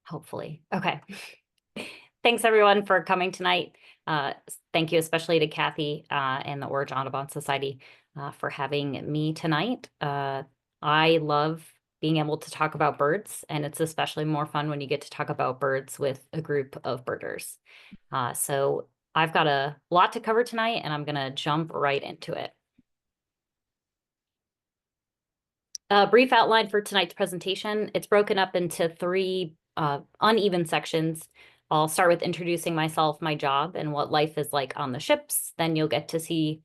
hopefully. Okay. Thanks everyone for coming tonight. Thank you especially to Kathy and the Orange Audubon Society for having me tonight. I love being able to talk about birds, and it's especially more fun when you get to talk about birds with a group of birders. So I've got a lot to cover tonight, and I'm going to jump right into it. A brief outline for tonight's presentation. It's broken up into three uneven sections. I'll start with introducing myself, my job, and what life is like on the ships. Then you'll get to see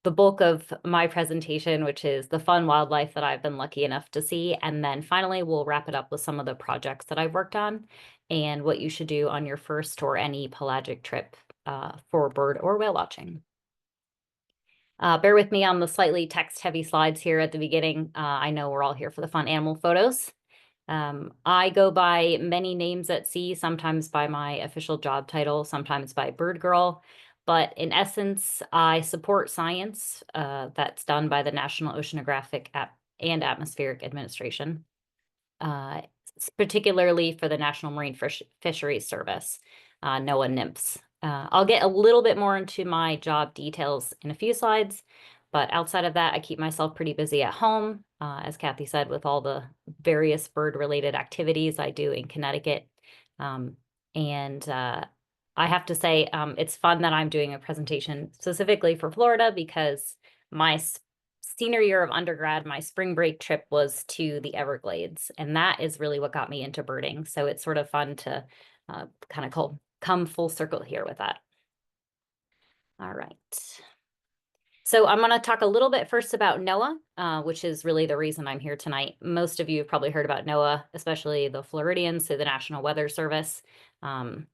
the bulk of my presentation, which is the fun wildlife that I've been lucky enough to see. And then finally, we'll wrap it up with some of the projects that I've worked on and what you should do on your first or any pelagic trip for bird or whale watching. Bear with me on the slightly text-heavy slides here at the beginning. I know we're all here for the fun animal photos. I go by many names at sea, sometimes by my official job title, sometimes by Bird Girl. But in essence, I support science that's done by the National Oceanographic and Atmospheric Administration, particularly for the National Marine Fisheries Service, NOAA NIMFS. I'll get a little bit more into my job details in a few slides, but outside of that, I keep myself pretty busy at home, as Kathy said, with all the various bird-related activities I do in Connecticut. I have to say, it's fun that I'm doing a presentation specifically for Florida because my senior year of undergrad, my spring break trip was to the Everglades, and that is really what got me into birding. So it's sort of fun to kind of come full circle here with that. All right. So I'm going to talk a little bit first about NOAA, which is really the reason I'm here tonight. Most of you have probably heard about NOAA, especially the Floridians, so the National Weather Service, and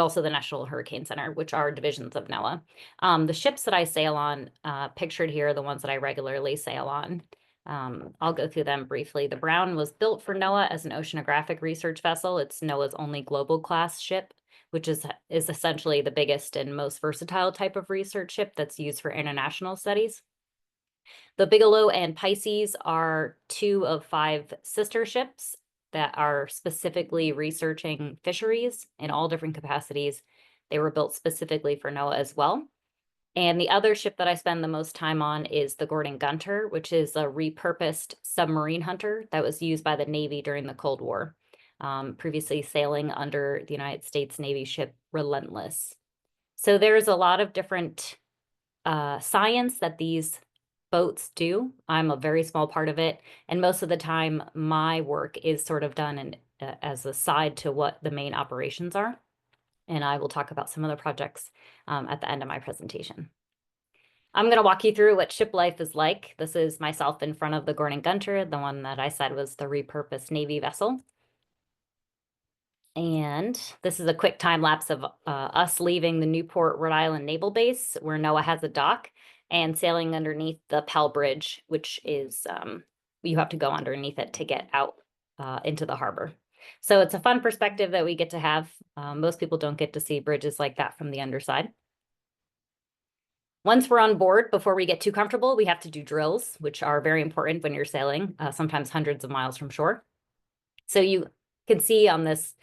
also the National Hurricane Center, which are divisions of NOAA. The ships that I sail on, pictured here, are the ones that I regularly sail on. I'll go through them briefly. The Brown was built for NOAA as an oceanographic research vessel. It's NOAA's only global class ship, which is essentially the biggest and most versatile type of research ship that's used for international studies. The Bigelow and Pisces are 2 of 5 sister ships that are specifically researching fisheries in all different capacities. They were built specifically for NOAA as well. And the other ship that I spend the most time on is the Gordon Gunter, which is a repurposed submarine hunter that was used by the Navy during the Cold War, previously sailing under the United States Navy ship Relentless. So there's a lot of different science that these boats do. I'm a very small part of it, and most of the time my work is sort of done as a side to what the main operations are. And I will talk about some of the projects at the end of my presentation. I'm going to walk you through what ship life is like. This is myself in front of the Gordon Gunter, the one that I said was the repurposed Navy vessel. And this is a quick time lapse of us leaving the Newport, Rhode Island Naval Base, where NOAA has a dock, and sailing underneath the Pell Bridge, which is, you have to go underneath it to get out into the harbor. So it's a fun perspective that we get to have. Most people don't get to see bridges like that from the underside. Once we're on board, before we get too comfortable, we have to do drills, which are very important when you're sailing, sometimes hundreds of miles from shore. So you can see on this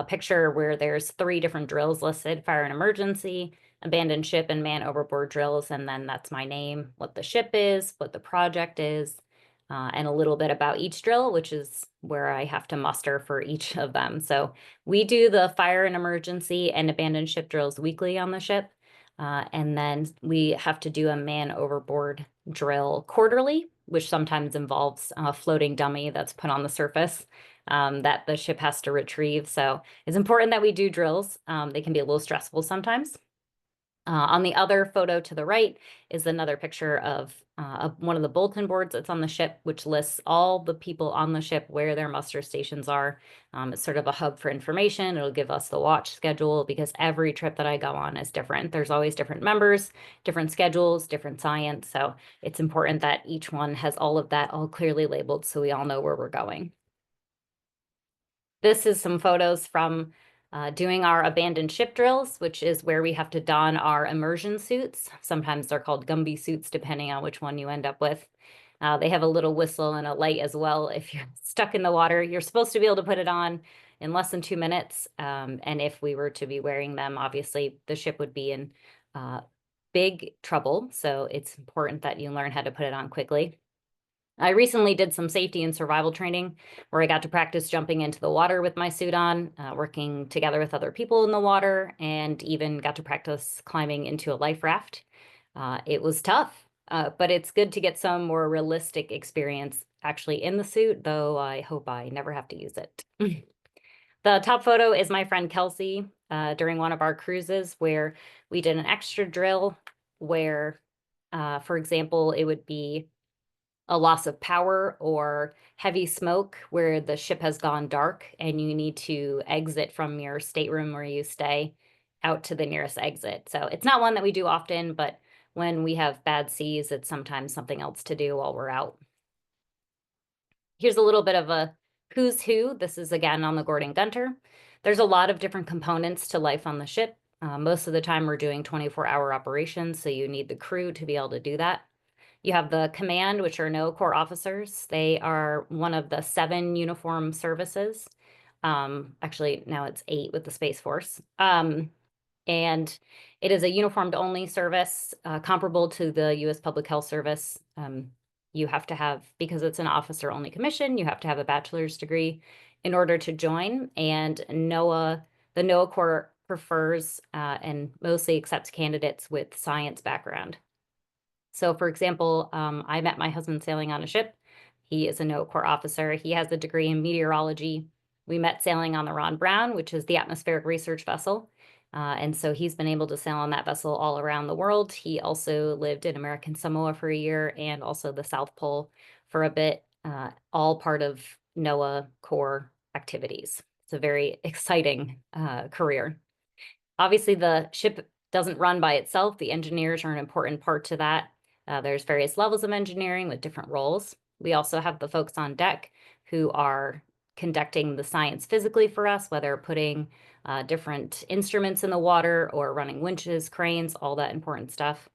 picture where there's 3 different drills listed: fire and emergency, abandoned ship, and man overboard drills. And then that's my name, what the ship is, what the project is, and a little bit about each drill, which is where I have to muster for each of them. So we do the fire and emergency and abandoned ship drills weekly on the ship. And then we have to do a man overboard drill quarterly, which sometimes involves a floating dummy that's put on the surface that the ship has to retrieve. So it's important that we do drills. They can be a little stressful sometimes. On the other photo to the right is another picture of one of the bulletin boards that's on the ship, which lists all the people on the ship, where their muster stations are. It's sort of a hub for information. It'll give us the watch schedule because every trip that I go on is different. There's always different members, different schedules, different science. So it's important that each one has all of that all clearly labeled so we all know where we're going. This is some photos from doing our abandoned ship drills, which is where we have to don our immersion suits. Sometimes they're called Gumby suits, depending on which one you end up with. They have a little whistle and a light as well. If you're stuck in the water, you're supposed to be able to put it on in less than 2 minutes. And if we were to be wearing them, obviously the ship would be in big trouble. So it's important that you learn how to put it on quickly. I recently did some safety and survival training where I got to practice jumping into the water with my suit on, working together with other people in the water, and even got to practice climbing into a life raft. It was tough, but it's good to get some more realistic experience actually in the suit, though I hope I never have to use it. The top photo is my friend Kelsey during one of our cruises where we did an extra drill where, for example, it would be a loss of power or heavy smoke where the ship has gone dark and you need to exit from your stateroom where you stay out to the nearest exit. So it's not one that we do often, but when we have bad seas, it's sometimes something else to do while we're out. Here's a little bit of a who's who. This is again on the Gordon Gunter. There's a lot of different components to life on the ship. Most of the time we're doing 24-hour operations, so you need the crew to be able to do that. You have the command, which are NOAA Corps officers. They are one of the 7 uniform services. Actually, now it's 8 with the Space Force. And it is a uniformed only service comparable to the U.S. Public Health Service. You have to have, because it's an officer only commission, you have to have a bachelor's degree in order to join. And the NOAA Corps prefers and mostly accepts candidates with science background. So for example, I met my husband sailing on a ship. He is a NOAA Corps officer. He has a degree in meteorology. We met sailing on the Ron Brown, which is the atmospheric research vessel. And so he's been able to sail on that vessel all around the world. He also lived in American Samoa for a year and also the South Pole for a bit, all part of NOAA Corps activities. It's a very exciting career. Obviously, the ship doesn't run by itself. The engineers are an important part to that. There's various levels of engineering with different roles. We also have the folks on deck who are conducting the science physically for us, whether putting different instruments in the water or running winches, cranes, all that important stuff.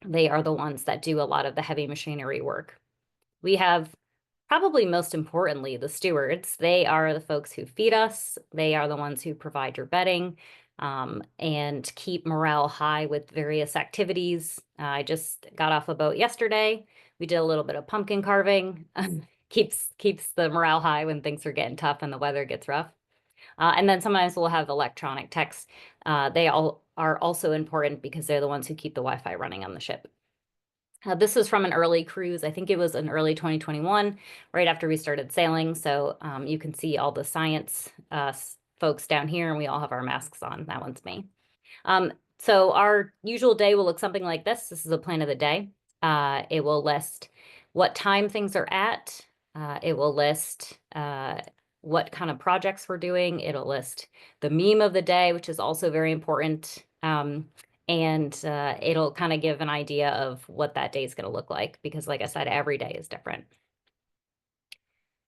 They are the ones that do a lot of the heavy machinery work. We have, probably most importantly, the stewards. They are the folks who feed us. They are the ones who provide your bedding and keep morale high with various activities. I just got off a boat yesterday. We did a little bit of pumpkin carving. keeps the morale high when things are getting tough and the weather gets rough. And then sometimes we'll have electronic techs. They all are also important because they're the ones who keep the Wi-Fi running on the ship. This is from an early cruise. I think it was in early 2021, right after we started sailing. So you can see all the science folks down here, and we all have our masks on. That one's me. So our usual day will look something like this. This is a plan of the day. It will list what time things are at. It will list what kind of projects we're doing. It'll list the meme of the day, which is also very important. And it'll kind of give an idea of what that day is going to look like, because like I said, every day is different.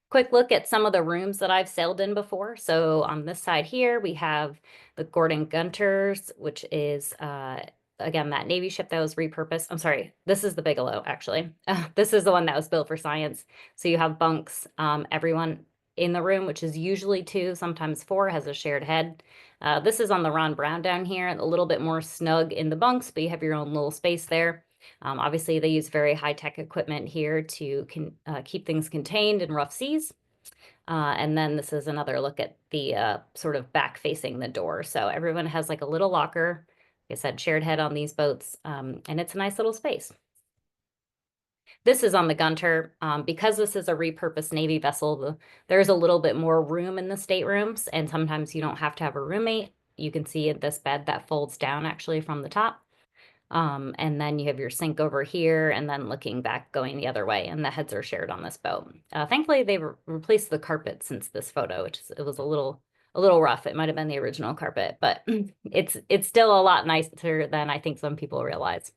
Quick look at some of the rooms that I've sailed in before. So on this side here, we have the Gordon Gunters, which is, again, that Navy ship that was repurposed. I'm sorry, this is the Bigelow, actually. This is the one that was built for science. So you have bunks. Everyone in the room, which is usually 2, sometimes 4, has a shared head. This is on the Ron Brown down here, a little bit more snug in the bunks, but you have your own little space there. Obviously, they use very high-tech equipment here to keep things contained in rough seas. And then this is another look at the sort of back facing the door. So everyone has like a little locker, like I said, shared head on these boats, and it's a nice little space. This is on the Gunter. Because this is a repurposed Navy vessel, there's a little bit more room in the staterooms, and sometimes you don't have to have a roommate. You can see this bed that folds down actually from the top. And then you have your sink over here, and then looking back going the other way, and the heads are shared on this boat. Thankfully, they've replaced the carpet since this photo, which it was a little rough. It might have been the original carpet, but it's still a lot nicer than I think some people realize.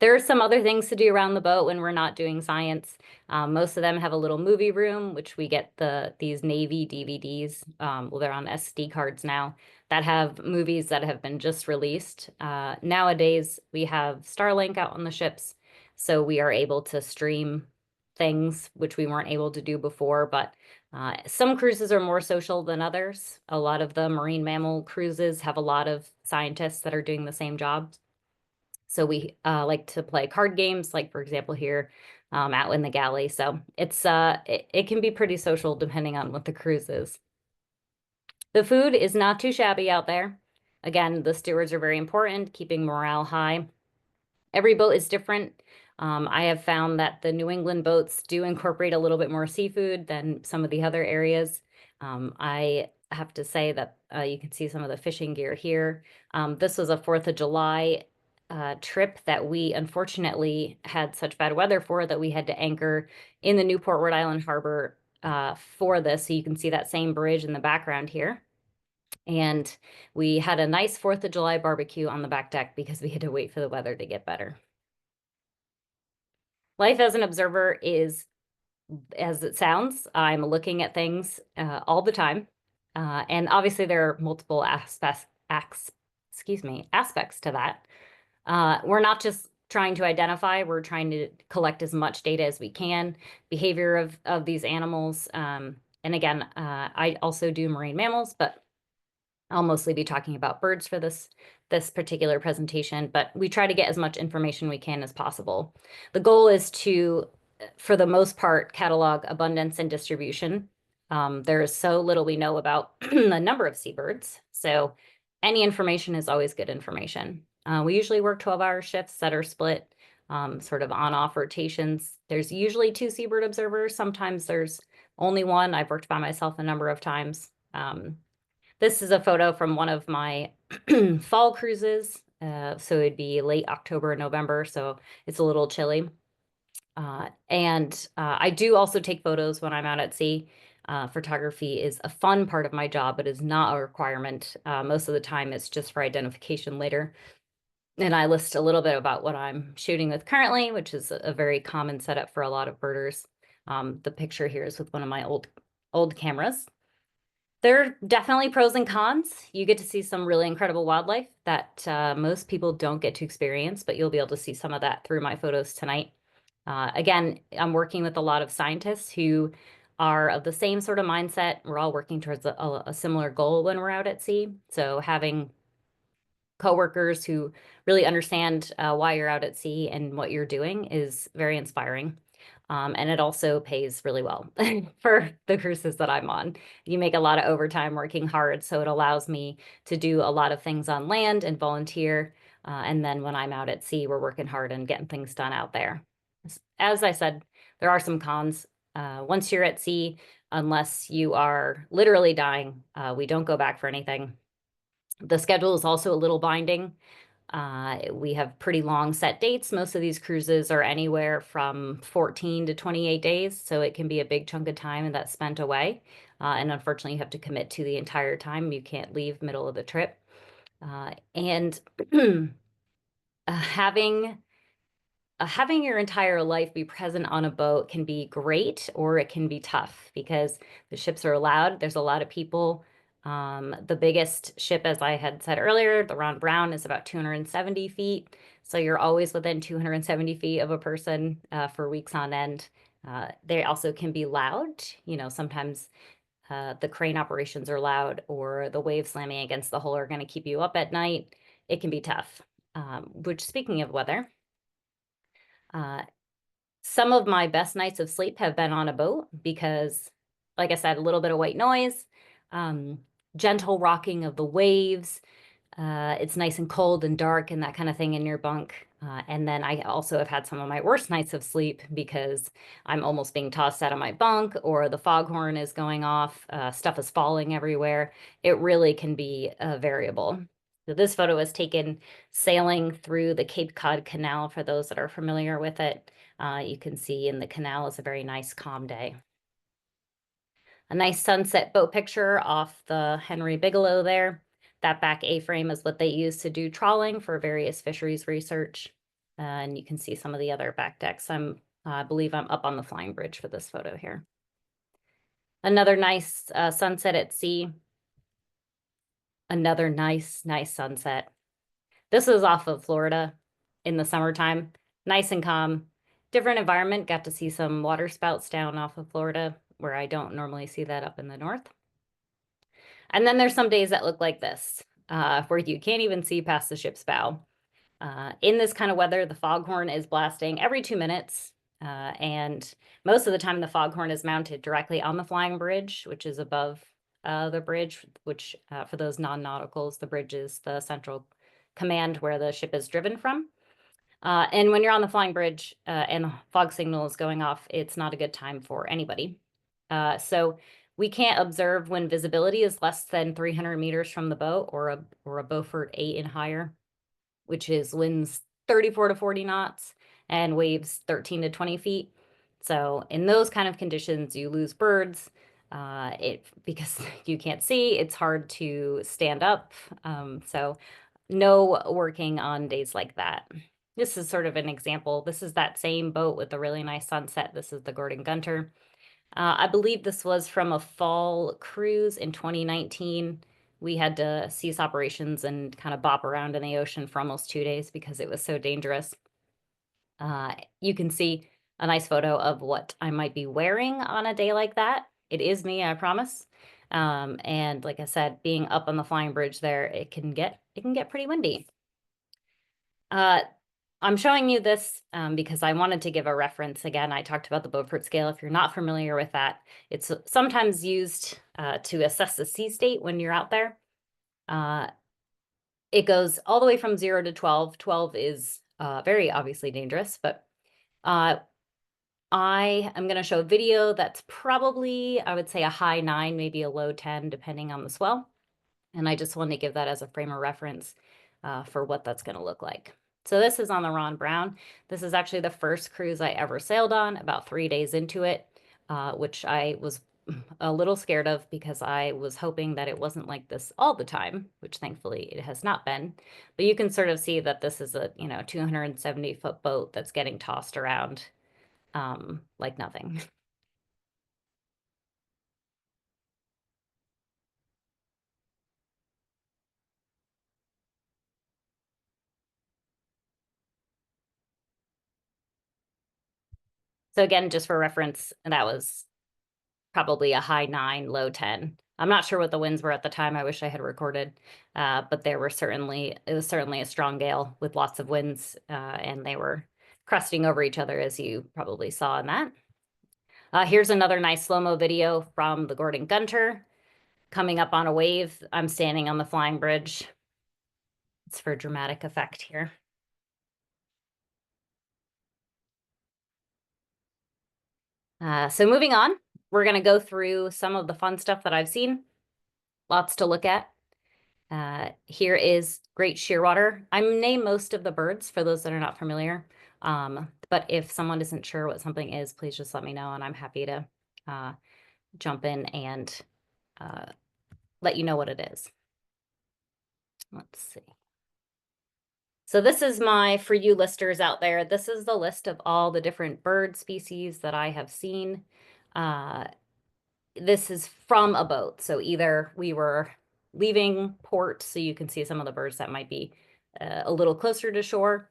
There are some other things to do around the boat when we're not doing science. Most of them have a little movie room, which we get these Navy DVDs. Well, they're on SD cards now that have movies that have been just released. Nowadays, we have Starlink out on the ships. So we are able to stream things which we weren't able to do before, but some cruises are more social than others. A lot of the marine mammal cruises have a lot of scientists that are doing the same job. So we like to play card games, like for example here out in the galley. So it can be pretty social depending on what the cruise is. The food is not too shabby out there. Again, the stewards are very important, keeping morale high. Every boat is different. I have found that the New England boats do incorporate a little bit more seafood than some of the other areas. I have to say that you can see some of the fishing gear here. This was a 4th of July trip that we unfortunately had such bad weather for that we had to anchor in the Newport, Rhode Island harbor for this. So you can see that same bridge in the background here. And we had a nice 4th of July barbecue on the back deck because we had to wait for the weather to get better. Life as an observer is, as it sounds, I'm looking at things all the time. And obviously there are multiple aspects to that. We're not just trying to identify, we're trying to collect as much data as we can, behavior of these animals. And again, I also do marine mammals, but I'll mostly be talking about birds for this particular presentation, but we try to get as much information we can as possible. The goal is to, for the most part, catalog abundance and distribution. There is so little we know about the number of seabirds, so any information is always good information. We usually work 12-hour shifts that are split, sort of on-off rotations. There's usually 2 seabird observers. Sometimes there's only 1. I've worked by myself a number of times. This is a photo from one of my fall cruises. So it'd be late October, November, so it's a little chilly. I do also take photos when I'm out at sea. Photography is a fun part of my job, but is not a requirement. Most of the time it's just for identification later. And I list a little bit about what I'm shooting with currently, which is a very common setup for a lot of birders. The picture here is with one of my old cameras. There are definitely pros and cons. You get to see some really incredible wildlife that most people don't get to experience, but you'll be able to see some of that through my photos tonight. Again, I'm working with a lot of scientists who are of the same sort of mindset. We're all working towards a similar goal when we're out at sea. So having coworkers who really understand why you're out at sea and what you're doing is very inspiring. And it also pays really well for the cruises that I'm on. You make a lot of overtime working hard, so it allows me to do a lot of things on land and volunteer. And then when I'm out at sea, we're working hard and getting things done out there. As I said, there are some cons. Once you're at sea, unless you are literally dying, we don't go back for anything. The schedule is also a little binding. We have pretty long set dates. Most of these cruises are anywhere from 14 to 28 days, so it can be a big chunk of time that's spent away. And unfortunately, you have to commit to the entire time. You can't leave middle of the trip. And having your entire life be present on a boat can be great, or it can be tough because the ships are loud. There's a lot of people. The biggest ship, as I had said earlier, the Ron Brown, is about 270 feet. So you're always within 270 feet of a person for weeks on end. They also can be loud. You know, sometimes the crane operations are loud, or the waves slamming against the hull are going to keep you up at night. It can be tough. Which, speaking of weather, some of my best nights of sleep have been on a boat because, like I said, a little bit of white noise, gentle rocking of the waves. It's nice and cold and dark and that kind of thing in your bunk. And then I also have had some of my worst nights of sleep because I'm almost being tossed out of my bunk, or the foghorn is going off, stuff is falling everywhere. It really can be variable. So this photo was taken sailing through the Cape Cod Canal. For those that are familiar with it, you can see in the canal is a very nice calm day. A nice sunset boat picture off the Henry Bigelow there. That back A-frame is what they use to do trawling for various fisheries research. And you can see some of the other back decks. I believe I'm up on the flying bridge for this photo here. Another nice sunset at sea. Another nice sunset. This is off of Florida in the summertime. Nice and calm. Different environment, got to see some water spouts down off of Florida, where I don't normally see that up in the north. And then there's some days that look like this, where you can't even see past the ship's bow. In this kind of weather, the foghorn is blasting every 2 minutes. And most of the time, the foghorn is mounted directly on the flying bridge, which is above the bridge, which for those non-nauticals, the bridge is the central command where the ship is driven from. And when you're on the flying bridge and the fog signal is going off, it's not a good time for anybody. So we can't observe when visibility is less than 300 meters from the boat or a Beaufort 8 and higher, which is winds 34 to 40 knots and waves 13 to 20 feet. So in those kind of conditions, you lose birds. Because you can't see, it's hard to stand up. So no working on days like that. This is sort of an example. This is that same boat with the really nice sunset. This is the Gordon Gunter. I believe this was from a fall cruise in 2019. We had to cease operations and kind of bop around in the ocean for almost 2 days because it was so dangerous. You can see a nice photo of what I might be wearing on a day like that. It is me, I promise. And like I said, being up on the flying bridge there, it can get pretty windy. I'm showing you this because I wanted to give a reference. Again, I talked about the Beaufort scale. If you're not familiar with that, it's sometimes used to assess the sea state when you're out there. It goes all the way from 0 to 12. 12 is very obviously dangerous, but I am going to show a video that's probably, I would say, a high 9, maybe a low 10, depending on the swell. And I just wanted to give that as a frame of reference for what that's going to look like. So this is on the Ron Brown. This is actually the first cruise I ever sailed on, about 3 days into it, which I was a little scared of because I was hoping that it wasn't like this all the time, which thankfully it has not been. But you can sort of see that this is a 270-foot boat that's getting tossed around like nothing. So again, just for reference, that was probably a high 9, low 10. I'm not sure what the winds were at the time. I wish I had recorded, but it was certainly a strong gale with lots of winds, and they were cresting over each other, as you probably saw in that. Here's another nice slow-mo video from the Gordon Gunter coming up on a wave. I'm standing on the flying bridge. It's for dramatic effect here. So moving on, we're going to go through some of the fun stuff that I've seen. Lots to look at. Here is great shearwater. I'm named most of the birds for those that are not familiar. But if someone isn't sure what something is, please just let me know and I'm happy to jump in and let you know what it is. Let's see. So this is for you listers out there, this is the list of all the different bird species that I have seen. This is from a boat. So either we were leaving port, so you can see some of the birds that might be a little closer to shore,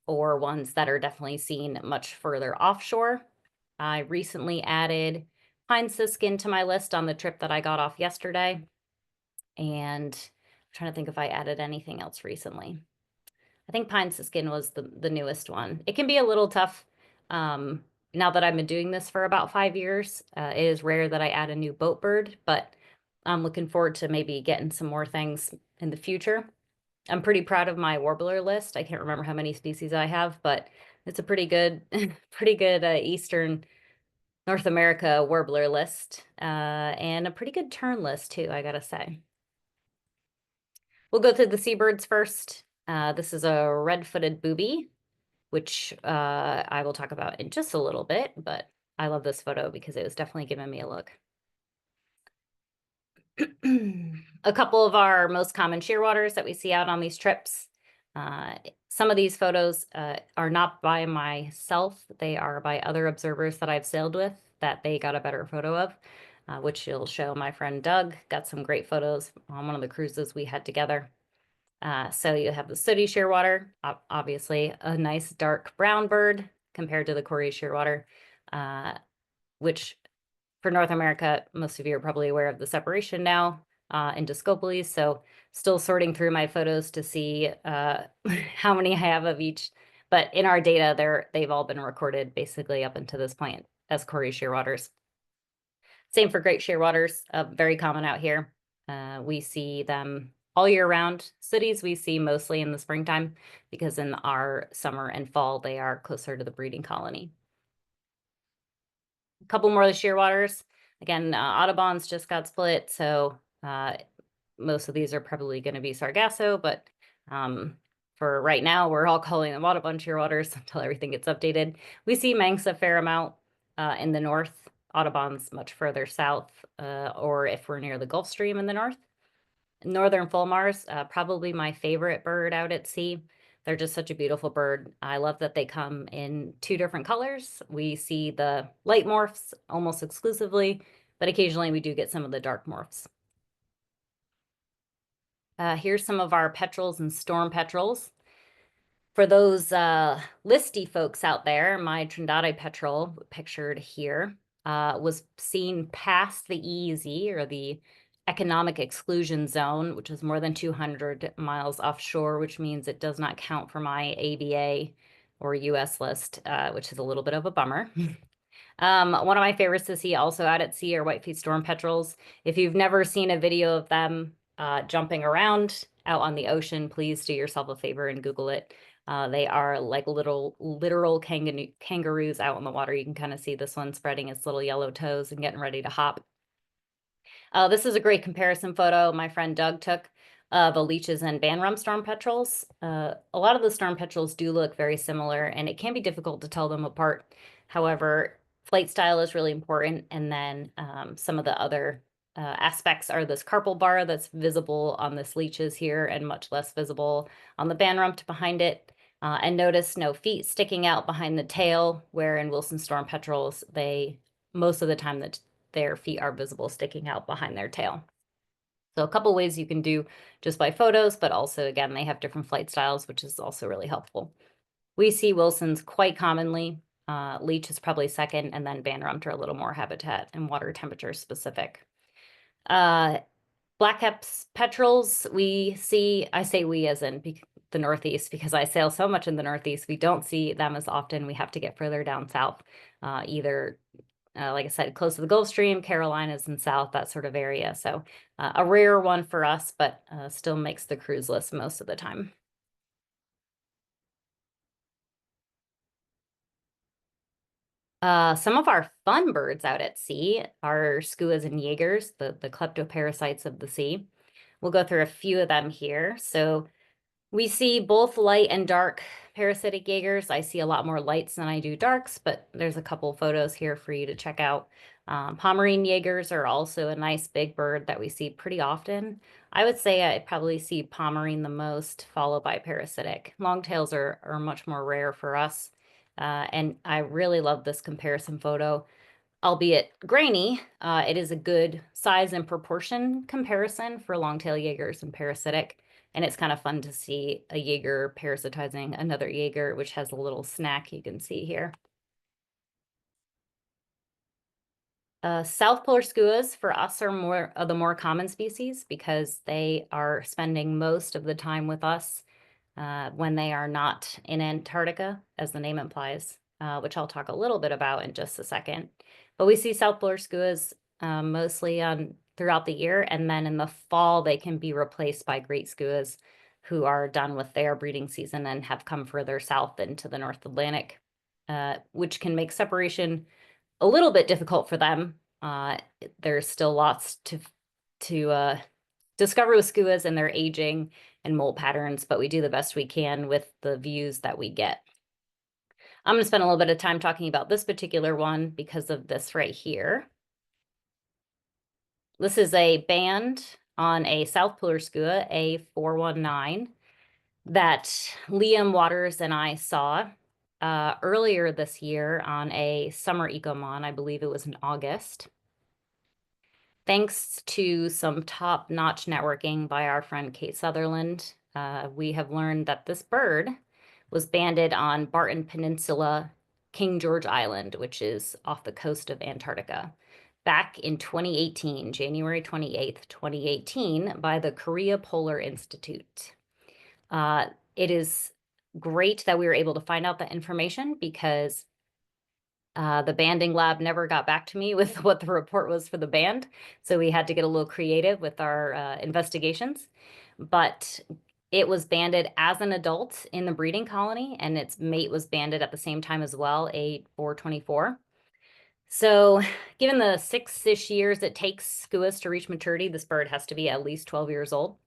or ones that are definitely seen much further offshore. I recently added pine siskin to my list on the trip that I got off yesterday. And I'm trying to think if I added anything else recently. I think pine siskin was the newest one. It can be a little tough. Now that I've been doing this for about 5 years, it is rare that I add a new boat bird, but I'm looking forward to maybe getting some more things in the future. I'm pretty proud of my warbler list. I can't remember how many species I have, but it's a pretty good, Eastern North America warbler list, and a pretty good tern list too, I gotta say. We'll go through the seabirds first. This is a red-footed booby, which I will talk about in just a little bit, but I love this photo because it was definitely giving me a look. A couple of our most common shearwaters that we see out on these trips. Some of these photos are not by myself. They are by other observers that I've sailed with that they got a better photo of, which you'll show my friend Doug. Got some great photos on one of the cruises we had together. So you have the sooty shearwater, obviously a nice dark brown bird, compared to the Corey shearwater, which for North America, most of you are probably aware of the separation now into scopoles. So still sorting through my photos to see how many I have of each. But in our data, they've all been recorded basically up until this point as Corey shearwaters. Same for great shearwaters, very common out here. We see them all year round. Cities we see mostly in the springtime because in our summer and fall, they are closer to the breeding colony. A couple more of the shearwaters. Again, Audubon's just got split, so most of these are probably going to be Sargasso, but for right now, we're all calling them Audubon shearwaters until everything gets updated. We see Manx a fair amount in the north, Audubon's much further south, or if we're near the Gulf Stream in the north. Northern fulmars, probably my favorite bird out at sea. They're just such a beautiful bird. I love that they come in 2 different colors. We see the light morphs almost exclusively, but occasionally we do get some of the dark morphs. Here's some of our petrels and storm petrels. For those listy folks out there, my Trindade petrel, pictured here, was seen past the EEZ, or the economic exclusion zone, which is more than 200 miles offshore, which means it does not count for my ABA or US list, which is a little bit of a bummer. One of my favorites to see also out at sea are white-faced storm petrels. If you've never seen a video of them jumping around out on the ocean, please do yourself a favor and Google it. They are like literal kangaroos out in the water. You can kind of see this one spreading its little yellow toes and getting ready to hop. This is a great comparison photo my friend Doug took of the leeches and bandrum storm petrels. A lot of the storm petrels do look very similar, and it can be difficult to tell them apart. However, flight style is really important, and then some of the other aspects are this carpal bar that's visible on this leeches here and much less visible on the bandrum behind it. And notice no feet sticking out behind the tail, where in Wilson storm petrels, most of the time their feet are visible sticking out behind their tail. So a couple ways you can do just by photos, but also, again, they have different flight styles, which is also really helpful. We see Wilsons quite commonly. Leech is probably second, and then bandrumt are a little more habitat and water temperature specific. Blackcaps petrels, we see, I say we as in the Northeast, because I sail so much in the Northeast, we don't see them as often. We have to get further down south, either like I said, close to the Gulf Stream, Carolinas and south, that sort of area. So a rare one for us, but still makes the cruise list most of the time. Some of our fun birds out at sea are skuas and jaegers, the kleptoparasites of the sea. We'll go through a few of them here. So we see both light and dark parasitic jaegers. I see a lot more lights than I do darks, but there's a couple photos here for you to check out. Pomeranian jaegers are also a nice big bird that we see pretty often. I would say I probably see Pomeranian the most, followed by parasitic. Longtails are much more rare for us. And I really love this comparison photo. Albeit grainy, it is a good size and proportion comparison for longtail jaegers and parasitic. And it's kind of fun to see a jaeger parasitizing another jaeger, which has a little snack you can see here. South polar skuas for us are more of the more common species because they are spending most of the time with us when they are not in Antarctica, as the name implies, which I'll talk a little bit about in just a second. But we see South polar skuas mostly throughout the year, and then in the fall they can be replaced by great skuas who are done with their breeding season and have come further south into the North Atlantic, which can make separation a little bit difficult for them. There's still lots to discover with skuas and their aging and molt patterns, but we do the best we can with the views that we get. I'm going to spend a little bit of time talking about this particular one because of this right here. This is a band on a South Polar skua, A419, that Liam Waters and I saw earlier this year on a summer ecomon. I believe it was in August. Thanks to some top-notch networking by our friend Kate Sutherland, we have learned that this bird was banded on Barton Peninsula King George Island, which is off the coast of Antarctica, back in 2018, January 28th, 2018, by the Korea Polar Institute. It is great that we were able to find out that information because the banding lab never got back to me with what the report was for the band. So we had to get a little creative with our investigations. But it was banded as an adult in the breeding colony, and its mate was banded at the same time as well, A424. So given the 6-ish years it takes skuas to reach maturity, this bird has to be at least 12 years old.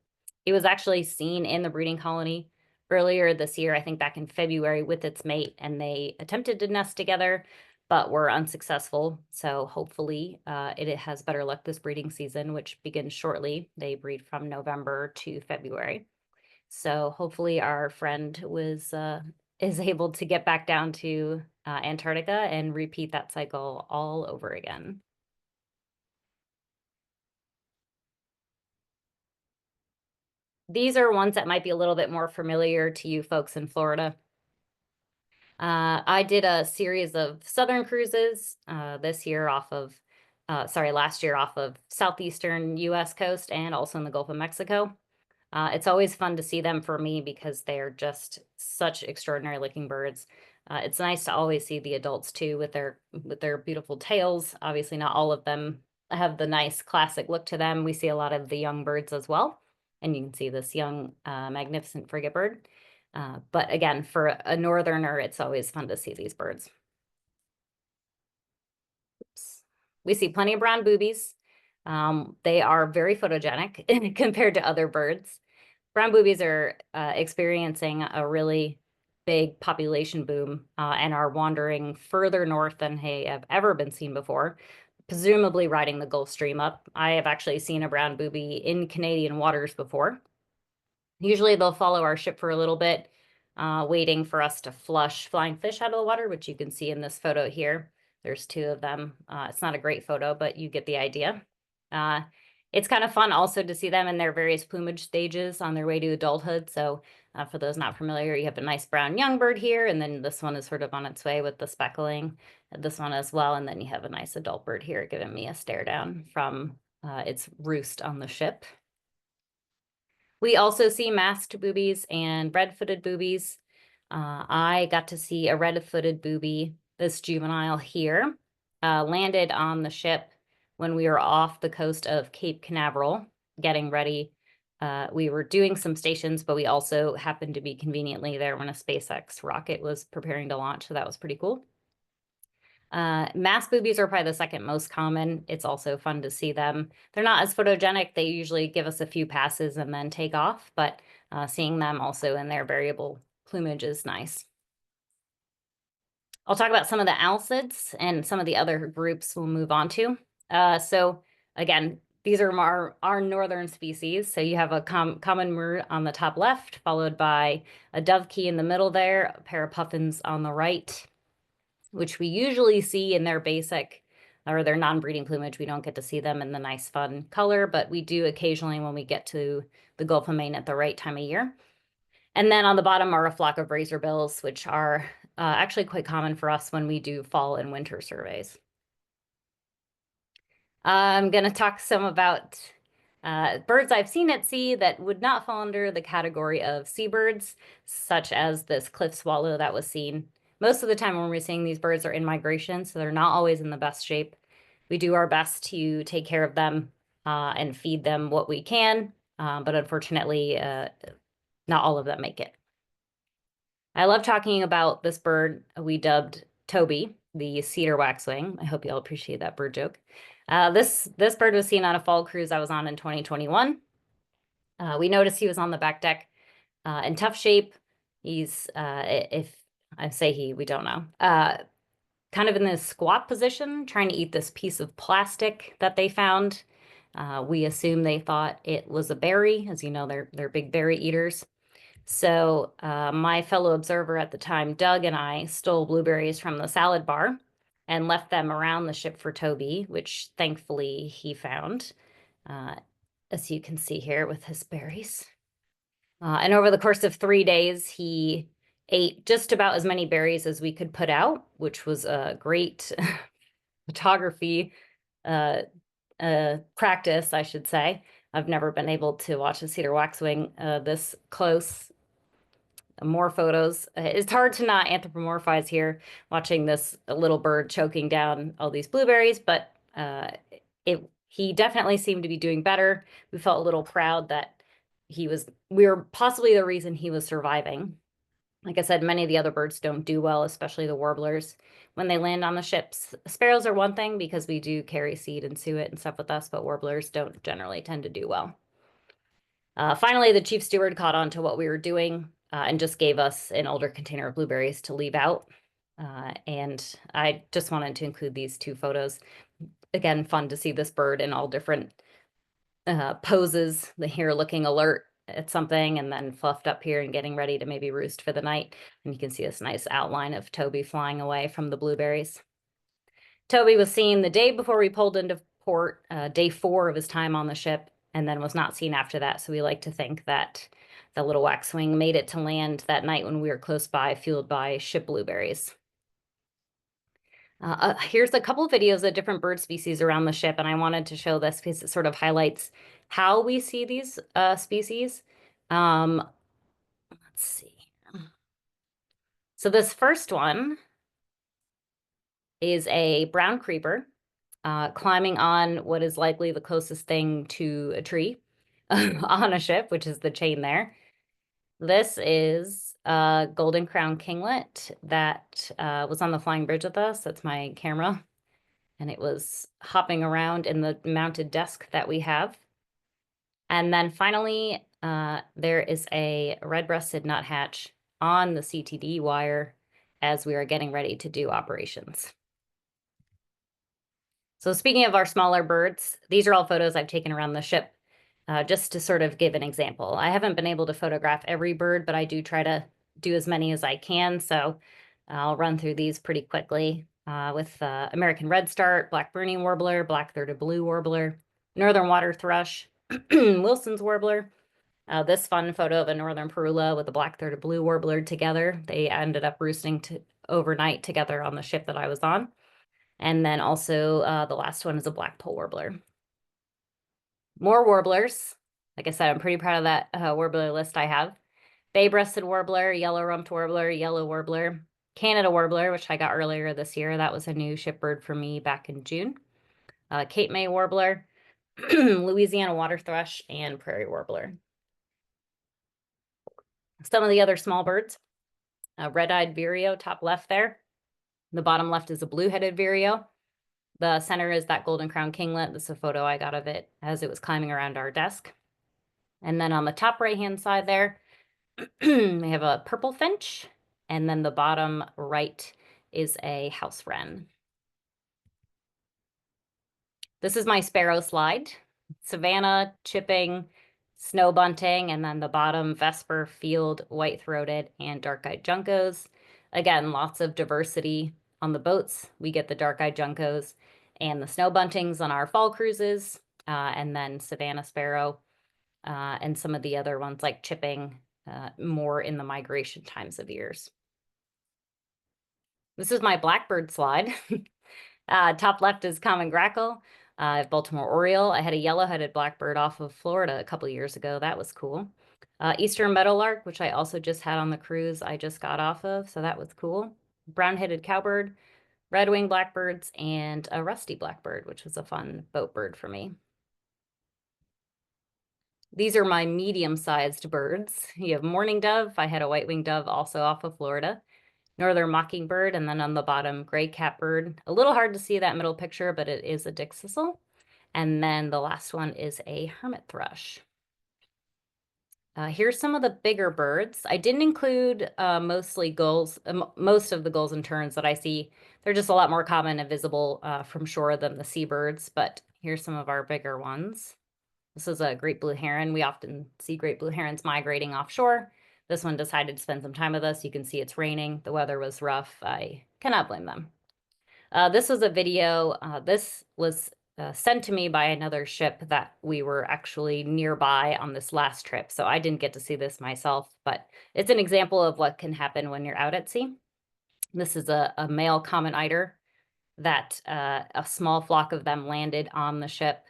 It was actually seen in the breeding colony earlier this year, I think back in February, with its mate, and they attempted to nest together, but were unsuccessful. So hopefully it has better luck this breeding season, which begins shortly. They breed from November to February. So hopefully our friend is able to get back down to Antarctica and repeat that cycle all over again. These are ones that might be a little bit more familiar to you folks in Florida. I did a series of southern cruises last year off of southeastern US coast and also in the Gulf of Mexico. It's always fun to see them for me because they're just such extraordinary looking birds. It's nice to always see the adults too with their beautiful tails. Obviously, not all of them have the nice classic look to them. We see a lot of the young birds as well. And you can see this young, magnificent frigate bird. But again, for a northerner, it's always fun to see these birds. Oops. We see plenty of brown boobies. They are very photogenic compared to other birds. Brown boobies are experiencing a really big population boom and are wandering further north than they have ever been seen before, presumably riding the Gulf Stream up. I have actually seen a brown booby in Canadian waters before. Usually they'll follow our ship for a little bit, waiting for us to flush flying fish out of the water, which you can see in this photo here. There's 2 of them. It's not a great photo, but you get the idea. It's kind of fun also to see them in their various plumage stages on their way to adulthood. So for those not familiar, you have a nice brown young bird here, and then this one is sort of on its way with the speckling, this one as well. And then you have a nice adult bird here giving me a stare down from its roost on the ship. We also see masked boobies and red-footed boobies. I got to see a red-footed booby, this juvenile here, landed on the ship when we were off the coast of Cape Canaveral, getting ready. We were doing some stations, but we also happened to be conveniently there when a SpaceX rocket was preparing to launch, so that was pretty cool. Masked boobies are probably the second most common. It's also fun to see them. They're not as photogenic. They usually give us a few passes and then take off, but seeing them also in their variable plumage is nice. I'll talk about some of the alcids and some of the other groups we'll move on to. So again, these are our northern species. So you have a common murre on the top left, followed by a dovekie in the middle there, a pair of puffins on the right, which we usually see in their basic or their non-breeding plumage. We don't get to see them in the nice fun color, but we do occasionally when we get to the Gulf of Maine at the right time of year. And then on the bottom are a flock of razorbills, which are actually quite common for us when we do fall and winter surveys. I'm going to talk some about birds I've seen at sea that would not fall under the category of seabirds, such as this cliff swallow that was seen. Most of the time when we're seeing these birds are in migration, so they're not always in the best shape. We do our best to take care of them and feed them what we can, but unfortunately, not all of them make it. I love talking about this bird we dubbed Toby, the cedar waxwing. I hope you all appreciate that bird joke. This bird was seen on a fall cruise I was on in 2021. We noticed he was on the back deck in tough shape. He's, if I say he, we don't know, kind of in this squat position, trying to eat this piece of plastic that they found. We assume they thought it was a berry. As you know, they're big berry eaters. So my fellow observer at the time, Doug, and I stole blueberries from the salad bar and left them around the ship for Toby, which thankfully he found, as you can see here with his berries. And over the course of 3 days, he ate just about as many berries as we could put out, which was a great photography practice, I should say. I've never been able to watch a cedar waxwing this close. More photos. It's hard to not anthropomorphize here, watching this little bird choking down all these blueberries, but he definitely seemed to be doing better. We felt a little proud that we were possibly the reason he was surviving. Like I said, many of the other birds don't do well, especially the warblers, when they land on the ships. Sparrows are one thing because we do carry seed and suet and stuff with us, but warblers don't generally tend to do well. Finally, the chief steward caught on to what we were doing and just gave us an older container of blueberries to leave out. And I just wanted to include these two photos. Again, fun to see this bird in all different poses. The here looking alert at something and then fluffed up here and getting ready to maybe roost for the night. And you can see this nice outline of Toby flying away from the blueberries. Toby was seen the day before we pulled into port, day 4 of his time on the ship, and then was not seen after that. So we like to think that the little waxwing made it to land that night when we were close by, fueled by ship blueberries. Here's a couple of videos of different bird species around the ship, and I wanted to show this because it sort of highlights how we see these species. Let's see. So this first one is a brown creeper climbing on what is likely the closest thing to a tree on a ship, which is the chain there. This is a golden crown kinglet that was on the flying bridge with us. That's my camera. And it was hopping around in the mounted desk that we have. And then finally, there is a red-breasted nuthatch on the CTD wire as we are getting ready to do operations. So speaking of our smaller birds, these are all photos I've taken around the ship just to sort of give an example. I haven't been able to photograph every bird, but I do try to do as many as I can. So I'll run through these pretty quickly with American redstart, black burning warbler, black-throated blue warbler, northern water thrush, Wilson's warbler. This fun photo of a northern parula with a black-throated blue warbler together. They ended up roosting overnight together on the ship that I was on. And then also the last one is a black-poll warbler. More warblers. Like I said, I'm pretty proud of that warbler list I have. Bay-breasted warbler, yellow-rumped warbler, yellow warbler, Canada warbler, which I got earlier this year. That was a new ship bird for me back in June. Cape May warbler, Louisiana water thrush, and prairie warbler. Some of the other small birds. Red-eyed vireo, top left there. The bottom left is a blue-headed vireo. The center is that golden crown kinglet. This is a photo I got of it as it was climbing around our desk. And then on the top right-hand side there, we have a purple finch. And then the bottom right is a house wren. This is my sparrow slide. Savannah, chipping, snow bunting, and then the bottom vesper, field, white-throated, and dark-eyed juncos. Again, lots of diversity on the boats. We get the dark-eyed juncos and the snow buntings on our fall cruises, and then Savannah sparrow, and some of the other ones like chipping, more in the migration times of years. This is my blackbird slide. Top left is common grackle, Baltimore oriole. I had a yellow-headed blackbird off of Florida a couple years ago. That was cool. Eastern meadowlark, which I also just had on the cruise I just got off of, so that was cool. Brown-headed cowbird, red-winged blackbirds, and a rusty blackbird, which was a fun boat bird for me. These are my medium-sized birds. You have mourning dove. I had a white-winged dove also off of Florida. Northern mockingbird, and then on the bottom, gray catbird. A little hard to see that middle picture, but it is a dickcissel. And then the last one is a hermit thrush. Here's some of the bigger birds. I didn't include mostly gulls, most of the gulls and terns that I see. They're just a lot more common and visible from shore than the seabirds, but here's some of our bigger ones. This is a great blue heron. We often see great blue herons migrating offshore. This one decided to spend some time with us. You can see it's raining. The weather was rough. I cannot blame them. This was a video. This was sent to me by another ship that we were actually nearby on this last trip. So I didn't get to see this myself, but it's an example of what can happen when you're out at sea. This is a male common eider that a small flock of them landed on the ship,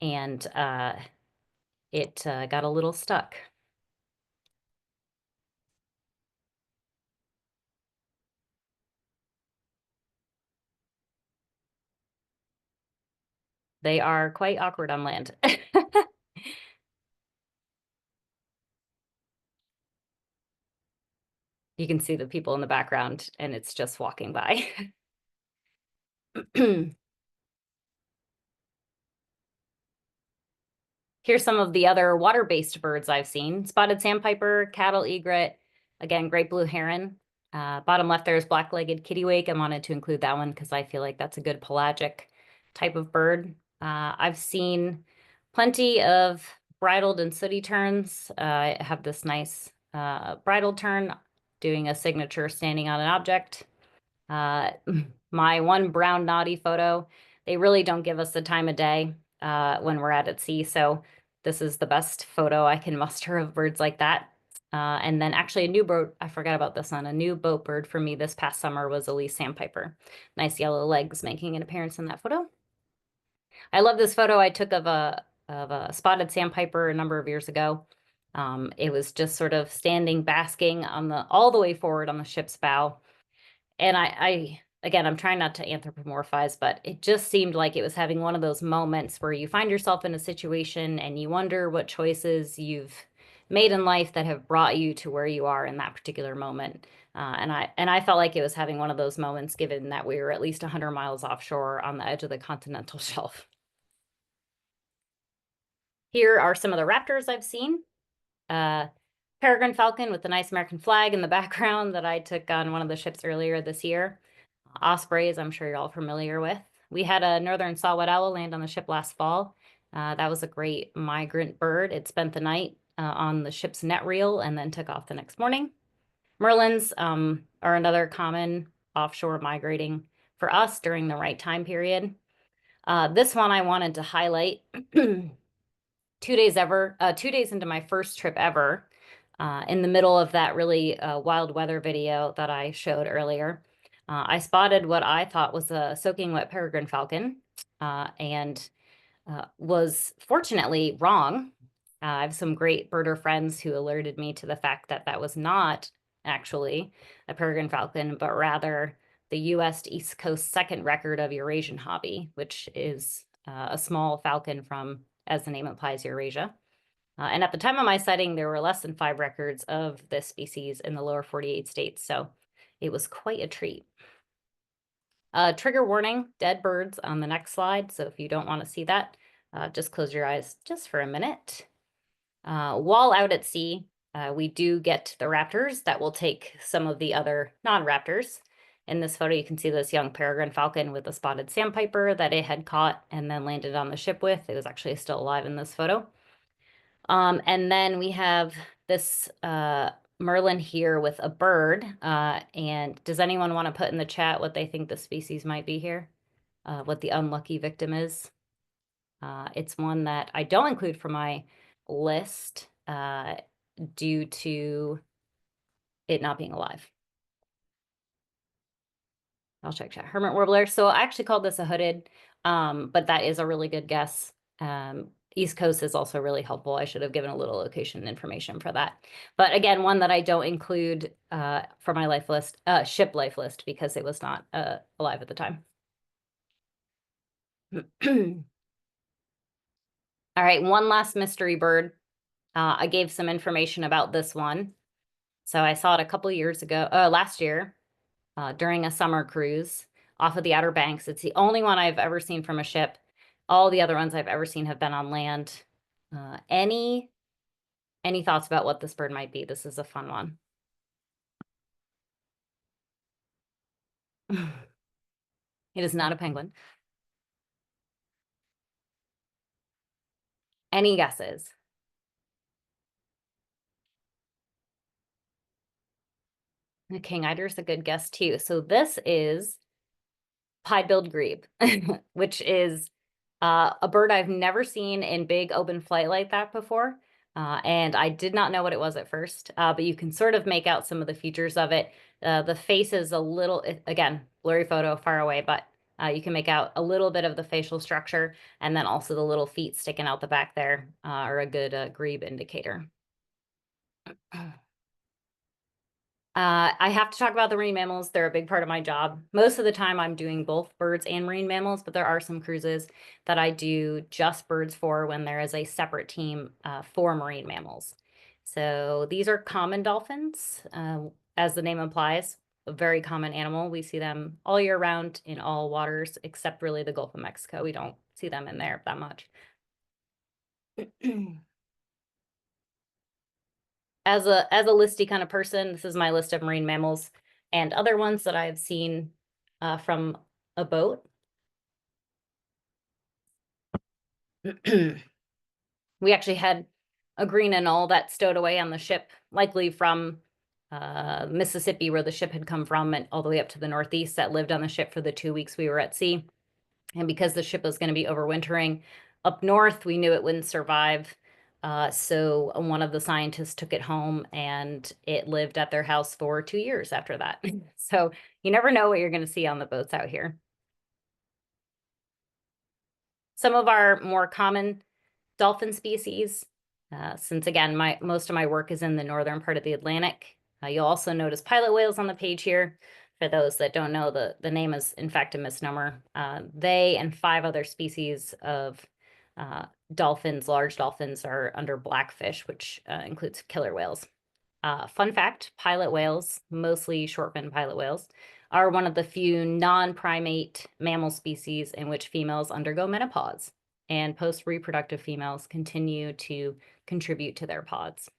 and it got a little stuck. They are quite awkward on land. You can see the people in the background, and it's just walking by. Here's some of the other water-based birds I've seen. Spotted sandpiper, cattle egret, again, great blue heron. Bottom left there is black-legged kittiwake. I wanted to include that one because I feel like that's a good pelagic type of bird. I've seen plenty of bridled and sooty terns. I have this nice bridled tern doing a signature standing on an object. My one brown naughty photo, they really don't give us the time of day when we're out at sea. So this is the best photo I can muster of birds like that. And then actually a new bird, I forgot about this one, a new boat bird for me this past summer was a least sandpiper. Nice yellow legs making an appearance in that photo. I love this photo I took of a spotted sandpiper a number of years ago. It was just sort of standing, basking on all the way forward on the ship's bow. And again, I'm trying not to anthropomorphize, but it just seemed like it was having one of those moments where you find yourself in a situation and you wonder what choices you've made in life that have brought you to where you are in that particular moment. And I felt like it was having one of those moments, given that we were at least 100 miles offshore on the edge of the continental shelf. Here are some of the raptors I've seen. Peregrine falcon with the nice American flag in the background that I took on one of the ships earlier this year. Ospreys, I'm sure you're all familiar with. We had a northern saw-whet owl land on the ship last fall. That was a great migrant bird. It spent the night on the ship's net reel and then took off the next morning. Merlins are another common offshore migrating for us during the right time period. This one I wanted to highlight. 2 days into my first trip ever, in the middle of that really wild weather video that I showed earlier, I spotted what I thought was a soaking wet peregrine falcon, and was fortunately wrong. I have some great birder friends who alerted me to the fact that that was not actually a peregrine falcon, but rather the U.S. East Coast second record of Eurasian hobby, which is a small falcon from, as the name implies, Eurasia. And at the time of my sighting, there were less than 5 records of this species in the lower 48 states, so it was quite a treat. Trigger warning, dead birds on the next slide, so if you don't want to see that, just close your eyes just for a minute. While out at sea, we do get the raptors that will take some of the other non-raptors. In this photo, you can see this young peregrine falcon with a spotted sandpiper that it had caught and then landed on the ship with. It was actually still alive in this photo. And then we have this Merlin here with a bird. And does anyone want to put in the chat what they think the species might be here? What the unlucky victim is? It's one that I don't include from my list due to it not being alive. I'll check chat. Hermit warbler. So I actually called this a hooded, but that is a really good guess. East Coast is also really helpful. I should have given a little location information for that. But again, one that I don't include for my life list, ship life list, because it was not alive at the time. All right, one last mystery bird. I gave some information about this one. So I saw it a couple years ago, last year, during a summer cruise off of the Outer Banks. It's the only one I've ever seen from a ship. All the other ones I've ever seen have been on land. Any thoughts about what this bird might be? This is a fun one. It is not a penguin. Any guesses? The king eider is a good guess too. So this is pied-billed grebe, which is A bird I've never seen in big open flight like that before. And I did not know what it was at first, but you can sort of make out some of the features of it. The face is a little, again, blurry photo far away, but you can make out a little bit of the facial structure, and then also the little feet sticking out the back there are a good grebe indicator. I have to talk about the marine mammals. They're a big part of my job. Most of the time I'm doing both birds and marine mammals, but there are some cruises that I do just birds for when there is a separate team for marine mammals. So these are common dolphins, as the name implies, a very common animal. We see them all year round in all waters, except really the Gulf of Mexico. We don't see them in there that much. As a listy kind of person, this is my list of marine mammals and other ones that I've seen from a boat. We actually had a green anole that stowed away on the ship, likely from Mississippi, where the ship had come from, and all the way up to the Northeast, that lived on the ship for the 2 weeks we were at sea. And because the ship was going to be overwintering up north, we knew it wouldn't survive. So one of the scientists took it home, and it lived at their house for 2 years after that. So you never know what you're going to see on the boats out here. Some of our more common dolphin species, since again, most of my work is in the northern part of the Atlantic. You'll also notice pilot whales on the page here. For those that don't know, the name is in fact a misnomer. They and 5 other species of dolphins, large dolphins, are under blackfish, which includes killer whales. Fun fact, pilot whales, mostly short-fin pilot whales, are one of the few non-primate mammal species in which females undergo menopause, and post-reproductive females continue to contribute to their pods.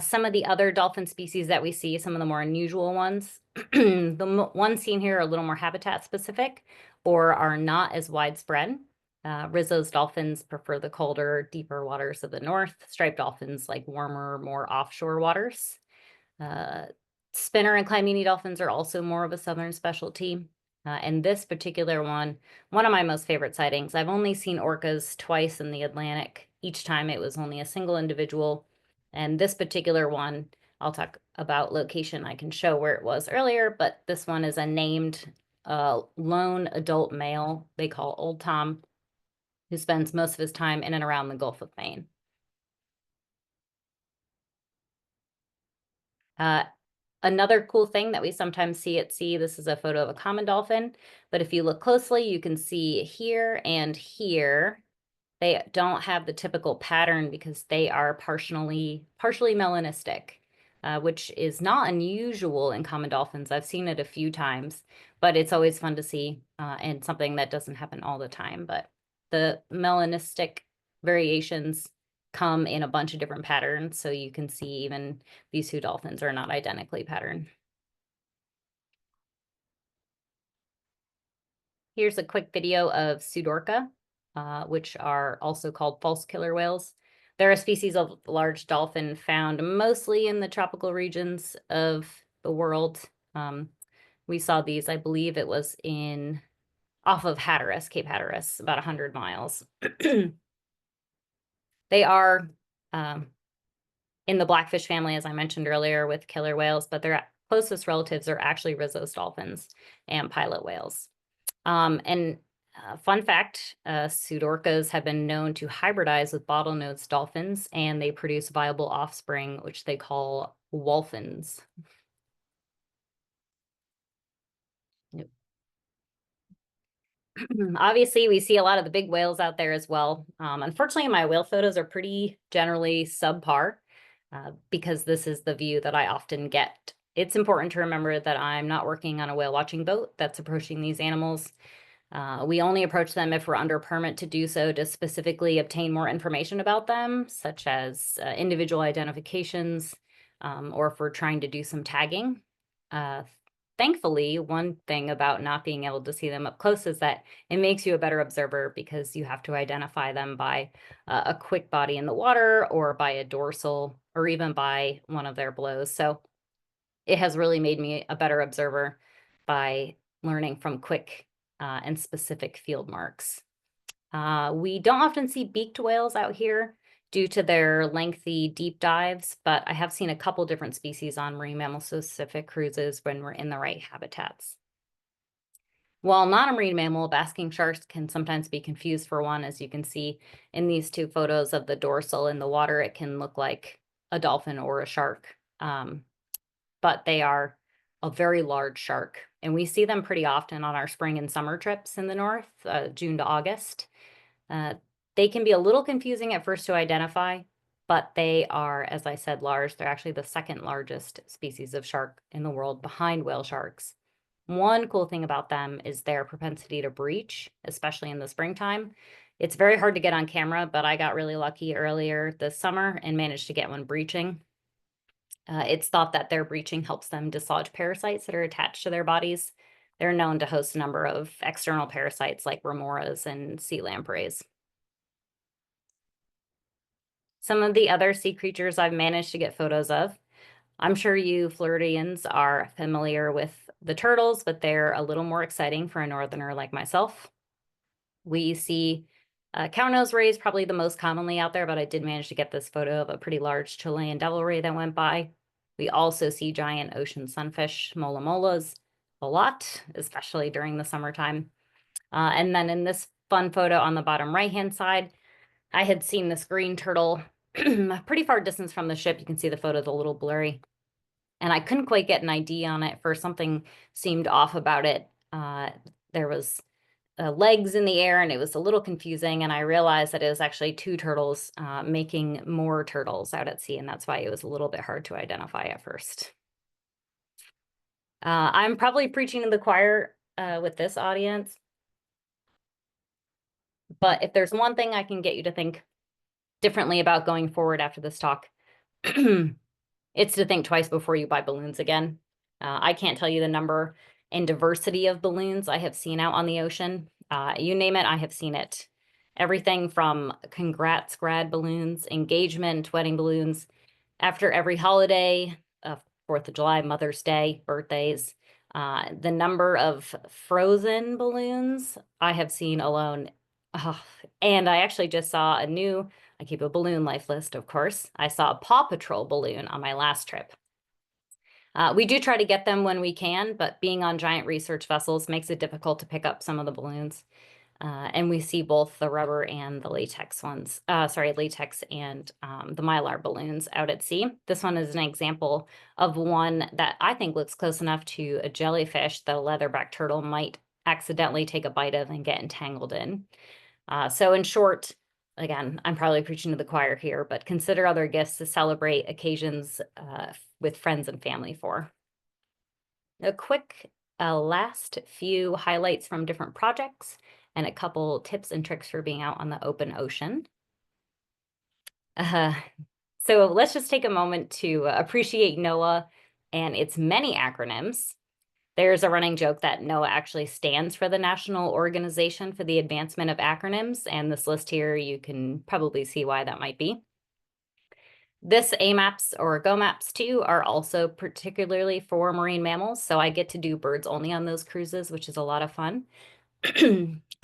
Some of the other dolphin species that we see, some of the more unusual ones, the ones seen here are a little more habitat specific or are not as widespread. Rizzo's dolphins prefer the colder, deeper waters of the north. Striped dolphins like warmer, more offshore waters. Spinner and Clymene dolphins are also more of a southern specialty. And this particular one of my most favorite sightings, I've only seen orcas twice in the Atlantic. Each time it was only a single individual. And this particular one, I'll talk about location. I can show where it was earlier, but this one is a named lone adult male they call Old Tom, who spends most of his time in and around the Gulf of Maine. Another cool thing that we sometimes see at sea, this is a photo of a common dolphin, but if you look closely, you can see here and here, they don't have the typical pattern because they are partially melanistic, which is not unusual in common dolphins. I've seen it a few times, but it's always fun to see and something that doesn't happen all the time. But the melanistic variations come in a bunch of different patterns, so you can see even these 2 dolphins are not identically patterned. Here's a quick video of Pseudorca, which are also called false killer whales. They're a species of large dolphin found mostly in the tropical regions of the world. We saw these, I believe it was off of Hatteras, Cape Hatteras, about 100 miles. They are in the blackfish family, as I mentioned earlier, with killer whales, but their closest relatives are actually Rizzo's dolphins and pilot whales. Fun fact, pseudorcas have been known to hybridize with bottlenose dolphins, and they produce viable offspring, which they call wolphins. Yep. Obviously, we see a lot of the big whales out there as well. Unfortunately, my whale photos are pretty generally subpar because this is the view that I often get. It's important to remember that I'm not working on a whale watching boat that's approaching these animals. We only approach them if we're under permit to do so to specifically obtain more information about them, such as individual identifications, or if we're trying to do some tagging. Thankfully, one thing about not being able to see them up close is that it makes you a better observer because you have to identify them by a quick body in the water or by a dorsal or even by one of their blows. So it has really made me a better observer by learning from quick and specific field marks. We don't often see beaked whales out here due to their lengthy deep dives, but I have seen a couple different species on marine mammal specific cruises when we're in the right habitats. While not a marine mammal, basking sharks can sometimes be confused for one. As you can see in these two photos of the dorsal in the water, it can look like a dolphin or a shark, but they are a very large shark. And we see them pretty often on our spring and summer trips in the north, June to August. They can be a little confusing at first to identify, but they are, as I said, large. They're actually the second largest species of shark in the world behind whale sharks. One cool thing about them is their propensity to breach, especially in the springtime. It's very hard to get on camera, but I got really lucky earlier this summer and managed to get one breaching. It's thought that their breaching helps them dislodge parasites that are attached to their bodies. They're known to host a number of external parasites like remoras and sea lampreys. Some of the other sea creatures I've managed to get photos of. I'm sure you Floridians are familiar with the turtles, but they're a little more exciting for a northerner like myself. We see cow-nose rays probably the most commonly out there, but I did manage to get this photo of a pretty large Chilean devil ray that went by. We also see giant ocean sunfish, mola molas, a lot, especially during the summertime. And then in this fun photo on the bottom right-hand side, I had seen this green turtle a pretty far distance from the ship. You can see the photo's a little blurry. And I couldn't quite get an ID on it. For something seemed off about it. There was legs in the air and it was a little confusing. And I realized that it was actually two turtles making more turtles out at sea. And that's why it was a little bit hard to identify at first. I'm probably preaching to the choir with this audience. But if there's one thing I can get you to think differently about going forward after this talk, it's to think twice before you buy balloons again. I can't tell you the number and diversity of balloons I have seen out on the ocean. You name it, I have seen it. Everything from congrats grad balloons, engagement, wedding balloons, after every holiday, 4th of July, Mother's Day, birthdays. The number of frozen balloons I have seen alone. And I actually just saw I keep a balloon life list, of course. I saw a Paw Patrol balloon on my last trip. We do try to get them when we can, but being on giant research vessels makes it difficult to pick up some of the balloons. And we see both the rubber and the latex ones, latex and the mylar balloons out at sea. This one is an example of one that I think looks close enough to a jellyfish that a leatherback turtle might accidentally take a bite of and get entangled in. So in short, again, I'm probably preaching to the choir here, but consider other gifts to celebrate occasions with friends and family for. A quick last few highlights from different projects and a couple tips and tricks for being out on the open ocean. So let's just take a moment to appreciate NOAA and its many acronyms. There's a running joke that NOAA actually stands for the National Organization for the Advancement of Acronyms, and this list here, you can probably see why that might be. This AMAPS or GOMAPS too are also particularly for marine mammals, so I get to do birds only on those cruises, which is a lot of fun.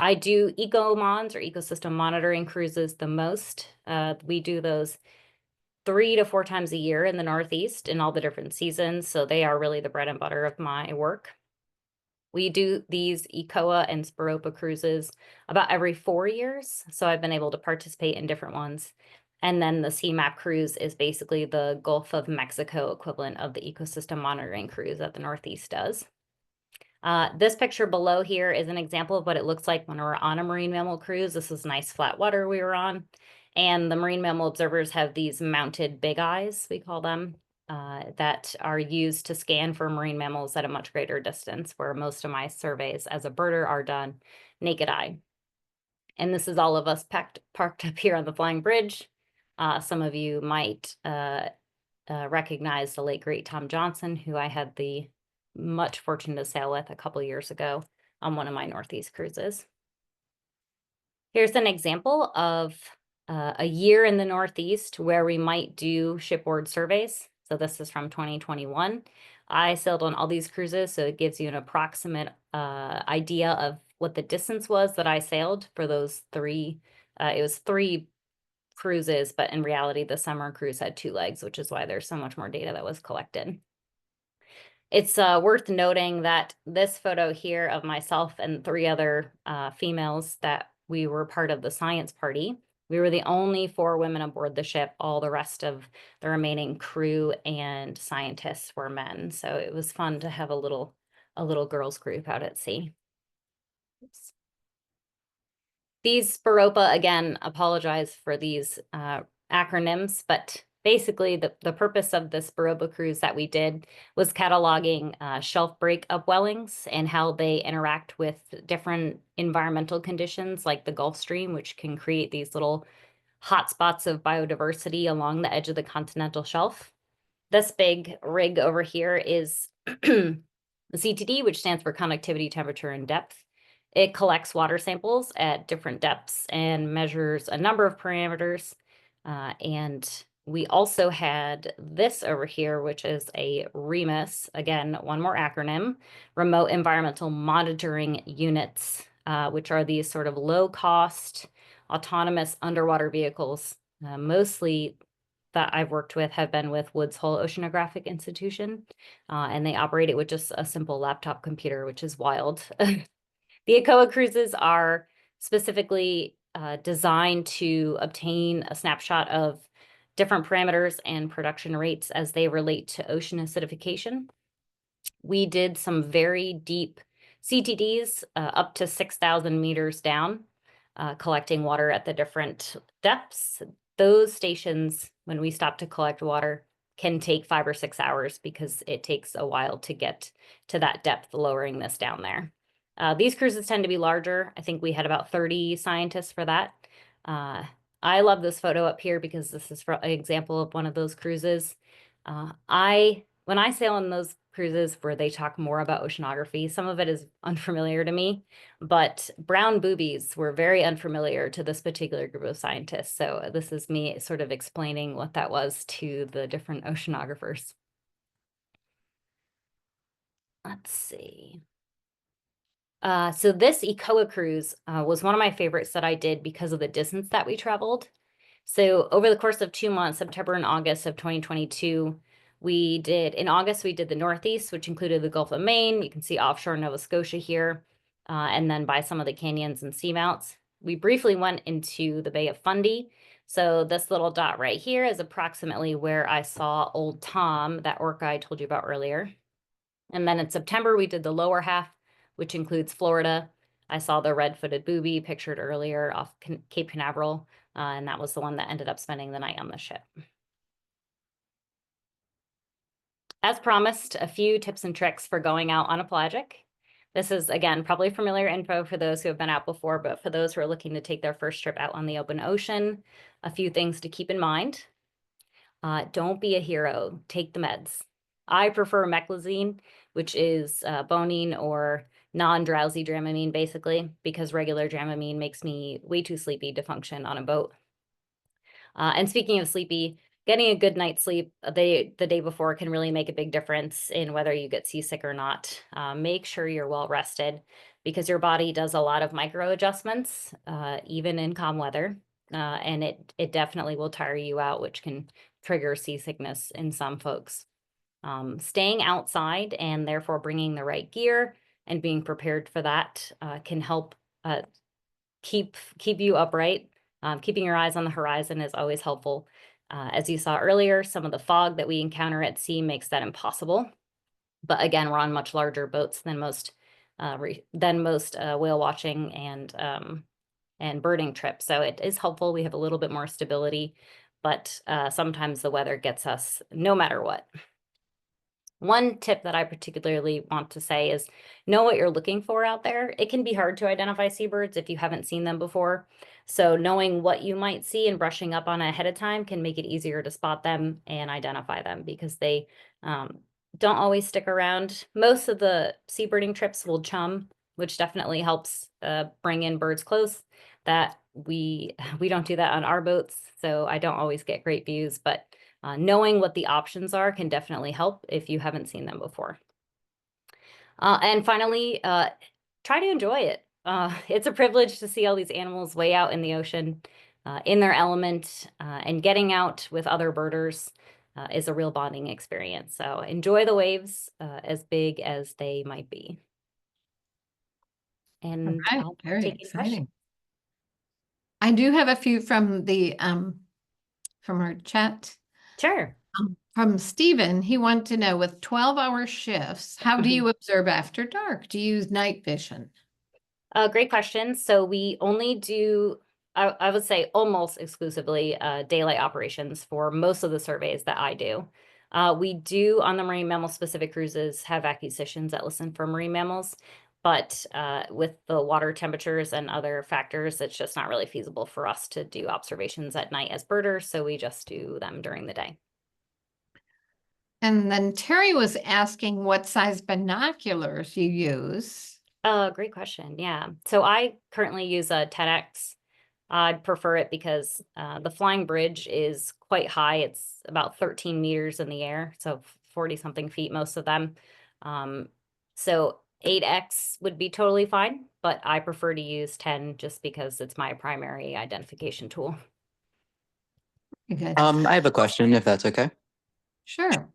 I do ECOMONs or ecosystem monitoring cruises the most. We do those 3 to 4 times a year in the Northeast in all the different seasons, so they are really the bread and butter of my work. We do these ECOA and Spiropa cruises about every 4 years, so I've been able to participate in different ones. And then the CMAP cruise is basically the Gulf of Mexico equivalent of the ecosystem monitoring cruise that the Northeast does. This picture below here is an example of what it looks like when we're on a marine mammal cruise. This is nice flat water we were on. And the marine mammal observers have these mounted big eyes, we call them, that are used to scan for marine mammals at a much greater distance, where most of my surveys as a birder are done naked eye. And this is all of us parked up here on the flying bridge. Some of you might recognize the late great Tom Johnson, who I had the much fortune to sail with a couple years ago on one of my Northeast cruises. Here's an example of a year in the Northeast where we might do shipboard surveys. So this is from 2021. I sailed on all these cruises, so it gives you an approximate idea of what the distance was that I sailed for those three. It was three cruises, but in reality, the summer cruise had 2 legs, which is why there's so much more data that was collected. It's worth noting that this photo here of myself and 3 other females that we were part of the science party. We were the only 4 women aboard the ship. All the rest of the remaining crew and scientists were men. So it was fun to have a little girls group out at sea. Oops. These Baropa, again, apologize for these acronyms, but basically the purpose of this Baropa cruise that we did was cataloging shelf break upwellings and how they interact with different environmental conditions like the Gulf Stream, which can create these little hotspots of biodiversity along the edge of the continental shelf. This big rig over here is the CTD, which stands for conductivity, temperature, and depth. It collects water samples at different depths and measures a number of parameters. And we also had this over here, which is a REMUS, again, one more acronym, Remote Environmental Monitoring Units, which are these sort of low-cost, autonomous underwater vehicles, mostly that I've worked with have been with Woods Hole Oceanographic Institution, and they operate it with just a simple laptop computer, which is wild. The ECOA cruises are specifically designed to obtain a snapshot of different parameters and production rates as they relate to ocean acidification. We did some very deep CTDs up to 6,000 meters down, collecting water at the different depths. Those stations, when we stop to collect water, can take 5 or 6 hours because it takes a while to get to that depth, lowering this down there. These cruises tend to be larger. I think we had about 30 scientists for that. I love this photo up here because this is an example of one of those cruises. When I sail on those cruises where they talk more about oceanography, some of it is unfamiliar to me, but brown boobies were very unfamiliar to this particular group of scientists. So this is me sort of explaining what that was to the different oceanographers. Let's see. So this ECOA cruise was one of my favorites that I did because of the distance that we traveled. So over the course of 2 months, September and August of 2022, in August, we did the Northeast, which included the Gulf of Maine. You can see offshore Nova Scotia here, and then by some of the canyons and seamounts. We briefly went into the Bay of Fundy. So this little dot right here is approximately where I saw Old Tom, that orca I told you about earlier. And then in September, we did the lower half, which includes Florida. I saw the red-footed booby pictured earlier off Cape Canaveral, and that was the one that ended up spending the night on the ship. As promised, a few tips and tricks for going out on a pelagic. This is, again, probably familiar info for those who have been out before, but for those who are looking to take their first trip out on the open ocean, a few things to keep in mind. Don't be a hero. Take the meds. I prefer meclizine, which is bonine or non-drowsy Dramamine, basically, because regular Dramamine makes me way too sleepy to function on a boat. And speaking of sleepy, getting a good night's sleep the day before can really make a big difference in whether you get seasick or not. Make sure you're well rested because your body does a lot of micro adjustments, even in calm weather, and it definitely will tire you out, which can trigger seasickness in some folks. Staying outside and therefore bringing the right gear and being prepared for that can help keep you upright. Keeping your eyes on the horizon is always helpful. As you saw earlier, some of the fog that we encounter at sea makes that impossible. But again, we're on much larger boats than most whale watching and birding trips. So it is helpful. We have a little bit more stability, but sometimes the weather gets us no matter what. One tip that I particularly want to say is know what you're looking for out there. It can be hard to identify seabirds if you haven't seen them before. So knowing what you might see and brushing up on it ahead of time can make it easier to spot them and identify them because they don't always stick around. Most of the seabirding trips will chum, which definitely helps bring in birds close. That we don't do that on our boats, so I don't always get great views, but knowing what the options are can definitely help if you haven't seen them before. And finally, try to enjoy it. It's a privilege to see all these animals way out in the ocean, in their element, and getting out with other birders is a real bonding experience. So enjoy the waves, as big as they might be. All And right, I'll very take any questions. exciting. I do have a few from the from our chat. Sure. From Stephen, he wanted to know, with 12-hour shifts, how do you observe after dark? Do you use night vision? Great question. So we only do, I would say almost exclusively daylight operations for most of the surveys that I do. We do on the marine mammal specific cruises have acquisitions that listen for marine mammals, but with the water temperatures and other factors, it's just not really feasible for us to do observations at night as birders, so we just do them during the day. And then Terry was asking what size binoculars you use. Great question. Yeah. So I currently use a 10X. I'd prefer it because the flying bridge is quite high. It's about 13 meters in the air, so 40 something feet, most of them. So 8X would be totally fine, but I prefer to use 10 just because it's my primary identification tool. Good. I have a question, if that's okay. Sure.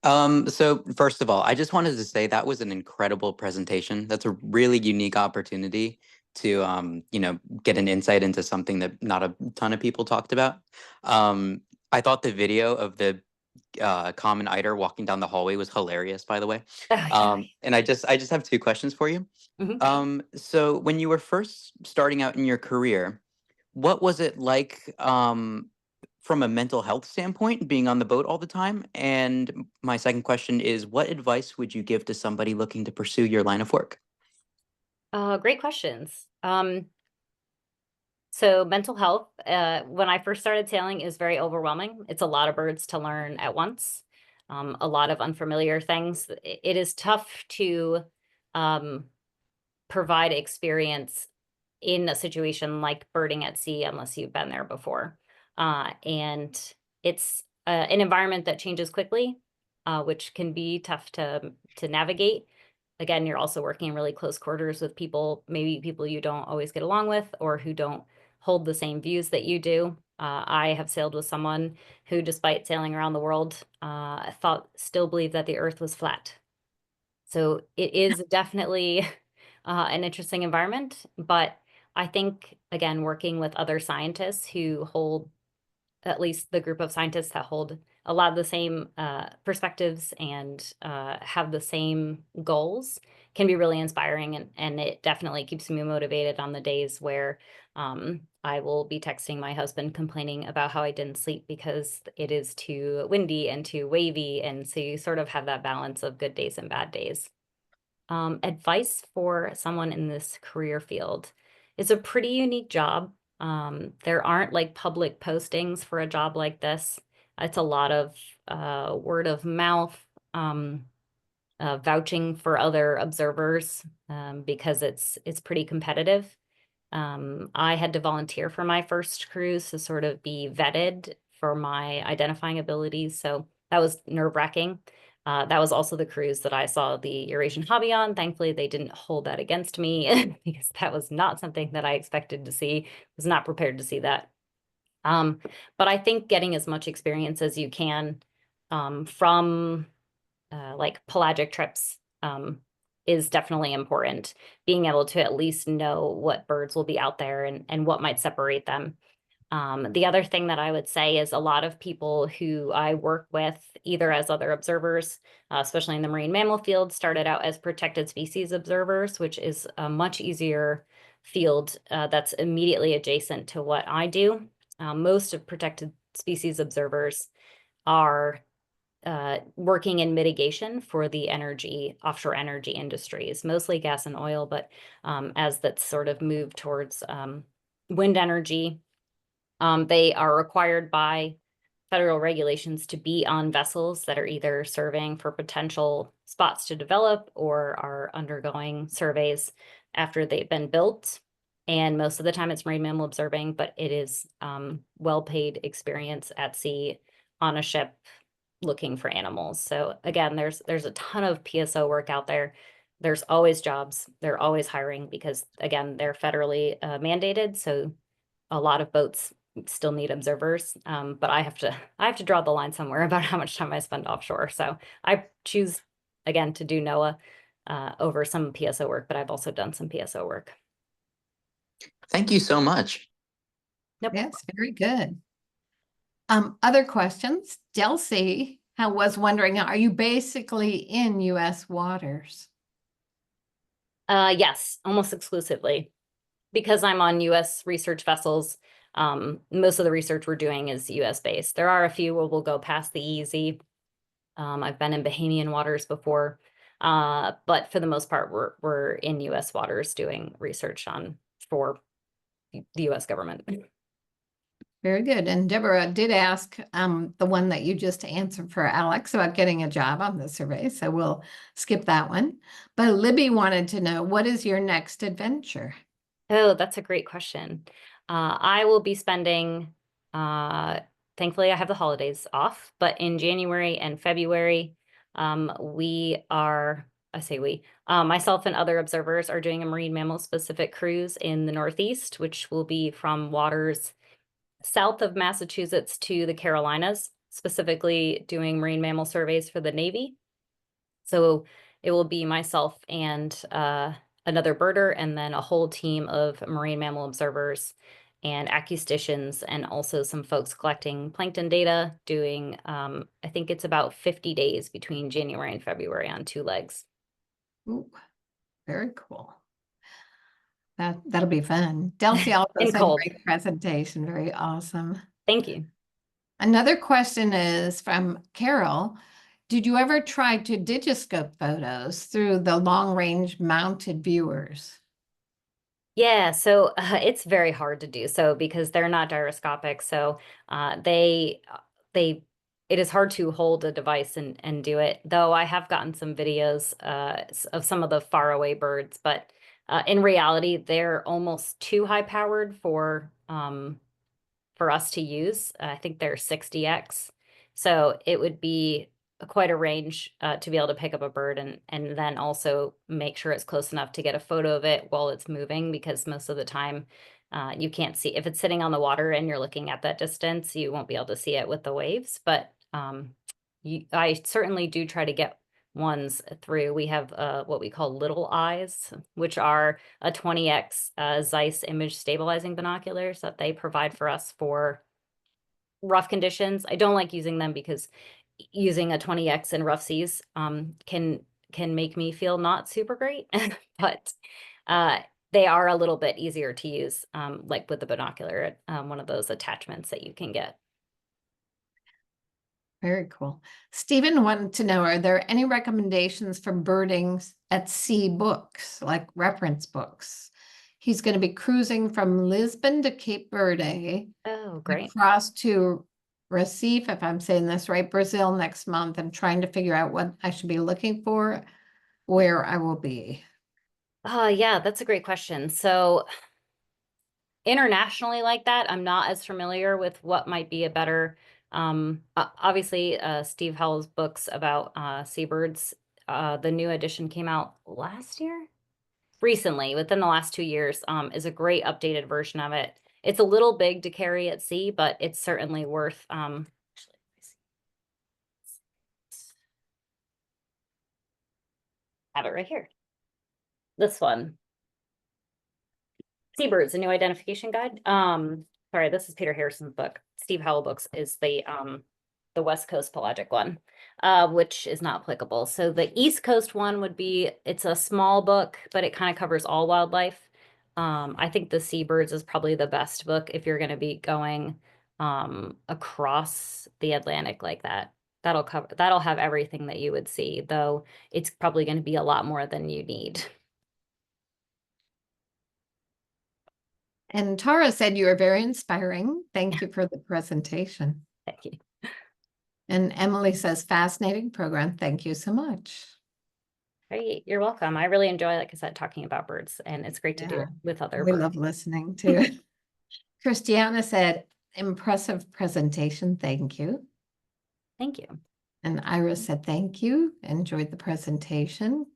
So first of all, I just wanted to say that was an incredible presentation. That's a really unique opportunity to, get an insight into something that not a ton of people talked about. I thought the video of the common eider walking down the hallway was hilarious, by the way. And I just have two questions for you. Mhm. So when you were first starting out in your career, what was it like, from a mental health standpoint, being on the boat all the time? And my second question is, what advice would you give to somebody looking to pursue your line of work? Great questions. So mental health, when I first started sailing, is very overwhelming. It's a lot of birds to learn at once, a lot of unfamiliar things. It is tough to um, provide experience in a situation like birding at sea unless you've been there before. And it's an environment that changes quickly, which can be tough to navigate. Again, you're also working in really close quarters with people, maybe people you don't always get along with or who don't hold the same views that you do. I have sailed with someone who, despite sailing around the world, still believed that the earth was flat. So it is definitely an interesting environment, but I think, again, working with other scientists who hold, at least the group of scientists that hold a lot of the same perspectives and have the same goals can be really inspiring. And it definitely keeps me motivated on the days where I will be texting my husband complaining about how I didn't sleep because it is too windy and too wavy. And so you sort of have that balance of good days and bad days. Advice for someone in this career field. It's a pretty unique job. There aren't like public postings for a job like this. It's a lot of word of mouth, vouching for other observers because it's pretty competitive. I had to volunteer for my first cruise to sort of be vetted for my identifying abilities. So that was nerve-wracking. That was also the cruise that I saw the Eurasian hobby on. Thankfully, they didn't hold that against me because that was not something that I expected to see. Was not prepared to see that. But I think getting as much experience as you can from like pelagic trips is definitely important. Being able to at least know what birds will be out there and what might separate them. The other thing that I would say is a lot of people who I work with, either as other observers, especially in the marine mammal field, started out as protected species observers, which is a much easier field that's immediately adjacent to what I do. Most of protected species observers are working in mitigation for the offshore energy industries, mostly gas and oil, but as that's sort of moved towards wind energy, they are required by federal regulations to be on vessels that are either surveying for potential spots to develop or are undergoing surveys after they've been built. And most of the time it's marine mammal observing, but it is well-paid experience at sea on a ship looking for animals. So again, there's a ton of PSO work out there. There's always jobs. They're always hiring because again, they're federally mandated. So a lot of boats still need observers. But I have to draw the line somewhere about how much time I spend offshore. So I choose again to do NOAA over some PSO work, but I've also done some PSO work. Thank you so much. Nope. Yes, very good. Other questions? Delcy was wondering, are you basically in U.S. waters? Yes, almost exclusively. Because I'm on U.S. research vessels, most of the research we're doing is U.S. based. There are a few where we'll go past the EEZ. I've been in Bahamian waters before, but for the most part, we're in U.S. waters doing research for the U.S. government. Very good. And Deborah did ask the one that you just answered for Alex about getting a job on the survey, so we'll skip that one. But Libby wanted to know, what is your next adventure? Oh, that's a great question. I will be spending, thankfully I have the holidays off, but in January and February, myself and other observers are doing a marine mammal specific cruise in the Northeast, which will be from waters south of Massachusetts to the Carolinas, specifically doing marine mammal surveys for the Navy. So it will be myself and another birder, and then a whole team of marine mammal observers and acousticians, and also some folks collecting plankton data, doing, I think it's about 50 days between January and February on 2 legs. Ooh, very cool. That'll be fun. Delcy also And said cold. great presentation, very awesome. Thank you. Another question is from Carol. Did you ever try to digiscope photos through the long-range mounted viewers? Yeah, so it's very hard to do so because they're not gyroscopic. So it is hard to hold a device and do it. Though I have gotten some videos of some of the faraway birds, but in reality, they're almost too high powered for us to use. I think they're 60x. So it would be quite a range to be able to pick up a bird and then also make sure it's close enough to get a photo of it while it's moving, because most of the time you can't see if it's sitting on the water and you're looking at that distance, you won't be able to see it with the waves. But I certainly do try to get ones through. We have what we call little eyes, which are a 20x Zeiss image stabilizing binoculars that they provide for us for rough conditions. I don't like using them because using a 20x in rough seas can make me feel not super great, but they are a little bit easier to use, like with the binocular, one of those attachments that you can get. Very cool. Stephen wanted to know, are there any recommendations for birding at sea books, like reference books? He's going to be cruising from Lisbon to Cape Verde. Oh, great. Across to Recife, if I'm saying this right, Brazil next month, and trying to figure out what I should be looking for, where I will be. Yeah, that's a great question. So internationally like that, I'm not as familiar with what might be a better, obviously Steve Howell's books about seabirds, the new edition came out recently, within the last 2 years, is a great updated version of it. It's a little big to carry at sea, but it's certainly worth, actually, have it right here. This one. Seabirds, a new identification guide. Sorry, this is Peter Harrison's book. Steve Howell books is the West Coast pelagic one, which is not applicable. So the East Coast one would be, it's a small book, but it kind of covers all wildlife. I think the Seabirds is probably the best book if you're going to be going across the Atlantic like that. That'll have everything that you would see, though it's probably going to be a lot more than you need. And Tara said you are very inspiring. Thank you for the presentation. Thank you. And Emily says, fascinating program. Thank you so much. Great, you're welcome. I really enjoy, like I said, talking about birds, and it's great to do it with other We birds. love listening to it. Christiana said, impressive presentation. Thank you. Thank you. And Iris said, thank you. Enjoyed the presentation.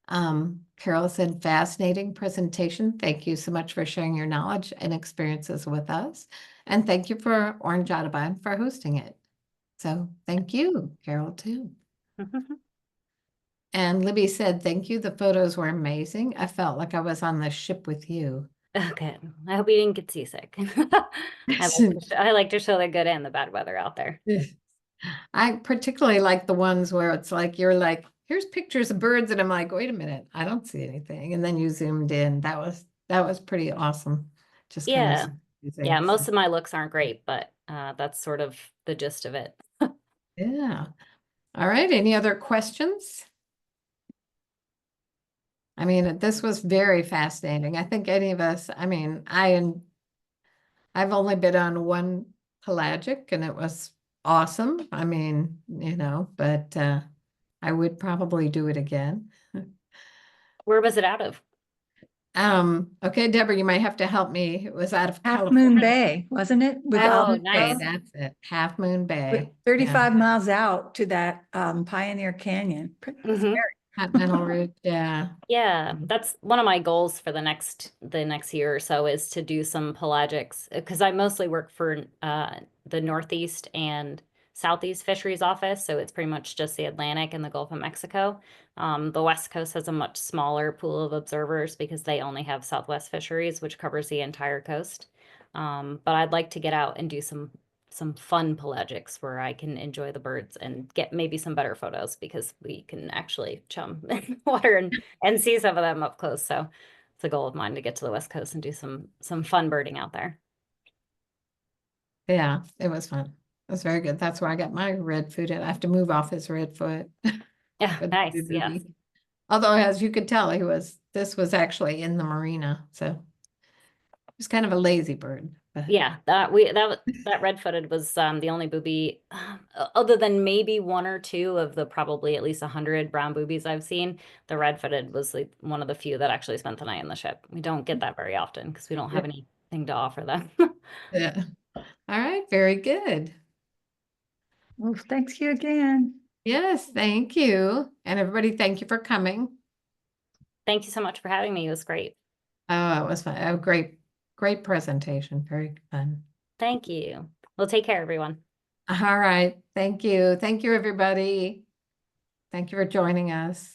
Carol said, fascinating presentation. Thank you so much for sharing your knowledge and experiences with us. And thank you for Orange Audubon for hosting it. So thank you, Carol, too. And Libby said, thank you. The photos were amazing. I felt like I was on the ship with you. Okay. I hope you didn't get seasick. I like to show the good and the bad weather out there. I particularly like the ones where it's like, you're like, here's pictures of birds. And I'm like, wait a minute, I don't see anything. And then you zoomed in. That was pretty awesome. Just kind Yeah. of Yeah. so. Most of my looks aren't great, but that's sort of the gist of it. Yeah. All right. Any other questions? I mean, this was very fascinating. I think any of us, I mean, I've only been on one pelagic and it was awesome. I mean, but I would probably do it again. Where was it out of? Okay, Deborah, you might have to help me. It was out of Half California. Moon Bay, wasn't it? With Half Oh, Moon Bay, nice. that's it. Half Moon Bay. 35 miles out to that Pioneer Canyon. Mhm. Continental Ridge, yeah. Yeah, that's one of my goals for the next year or so is to do some pelagics because I mostly work for the Northeast and Southeast Fisheries Office, so it's pretty much just the Atlantic and the Gulf of Mexico. The West Coast has a much smaller pool of observers because they only have Southwest Fisheries, which covers the entire coast. But I'd like to get out and do some fun pelagics where I can enjoy the birds and get maybe some better photos because we can actually chum in the water and see some of them up close. So it's a goal of mine to get to the West Coast and do some fun birding out there. Yeah, it was fun. It was very good. That's where I got my red foot. I have to move off his red foot. Yeah, But nice. Yeah. although, as you could tell, this was actually in the marina. So it was kind of a lazy bird. But Yeah, that red-footed was the only booby, other than maybe one or two of the probably at least 100 brown boobies I've seen. The red-footed was like one of the few that actually spent the night in the ship. We don't get that very often because we don't have anything to offer them. yeah. All right, very good. Well, thanks you again. Yes, thank you. And everybody, thank you for coming. Thank you so much for having me. It was great. Oh, it was fun. A great presentation. Very fun. Thank you. Well, take care, everyone. All right. Thank you. Thank you, everybody. Thank you for joining us.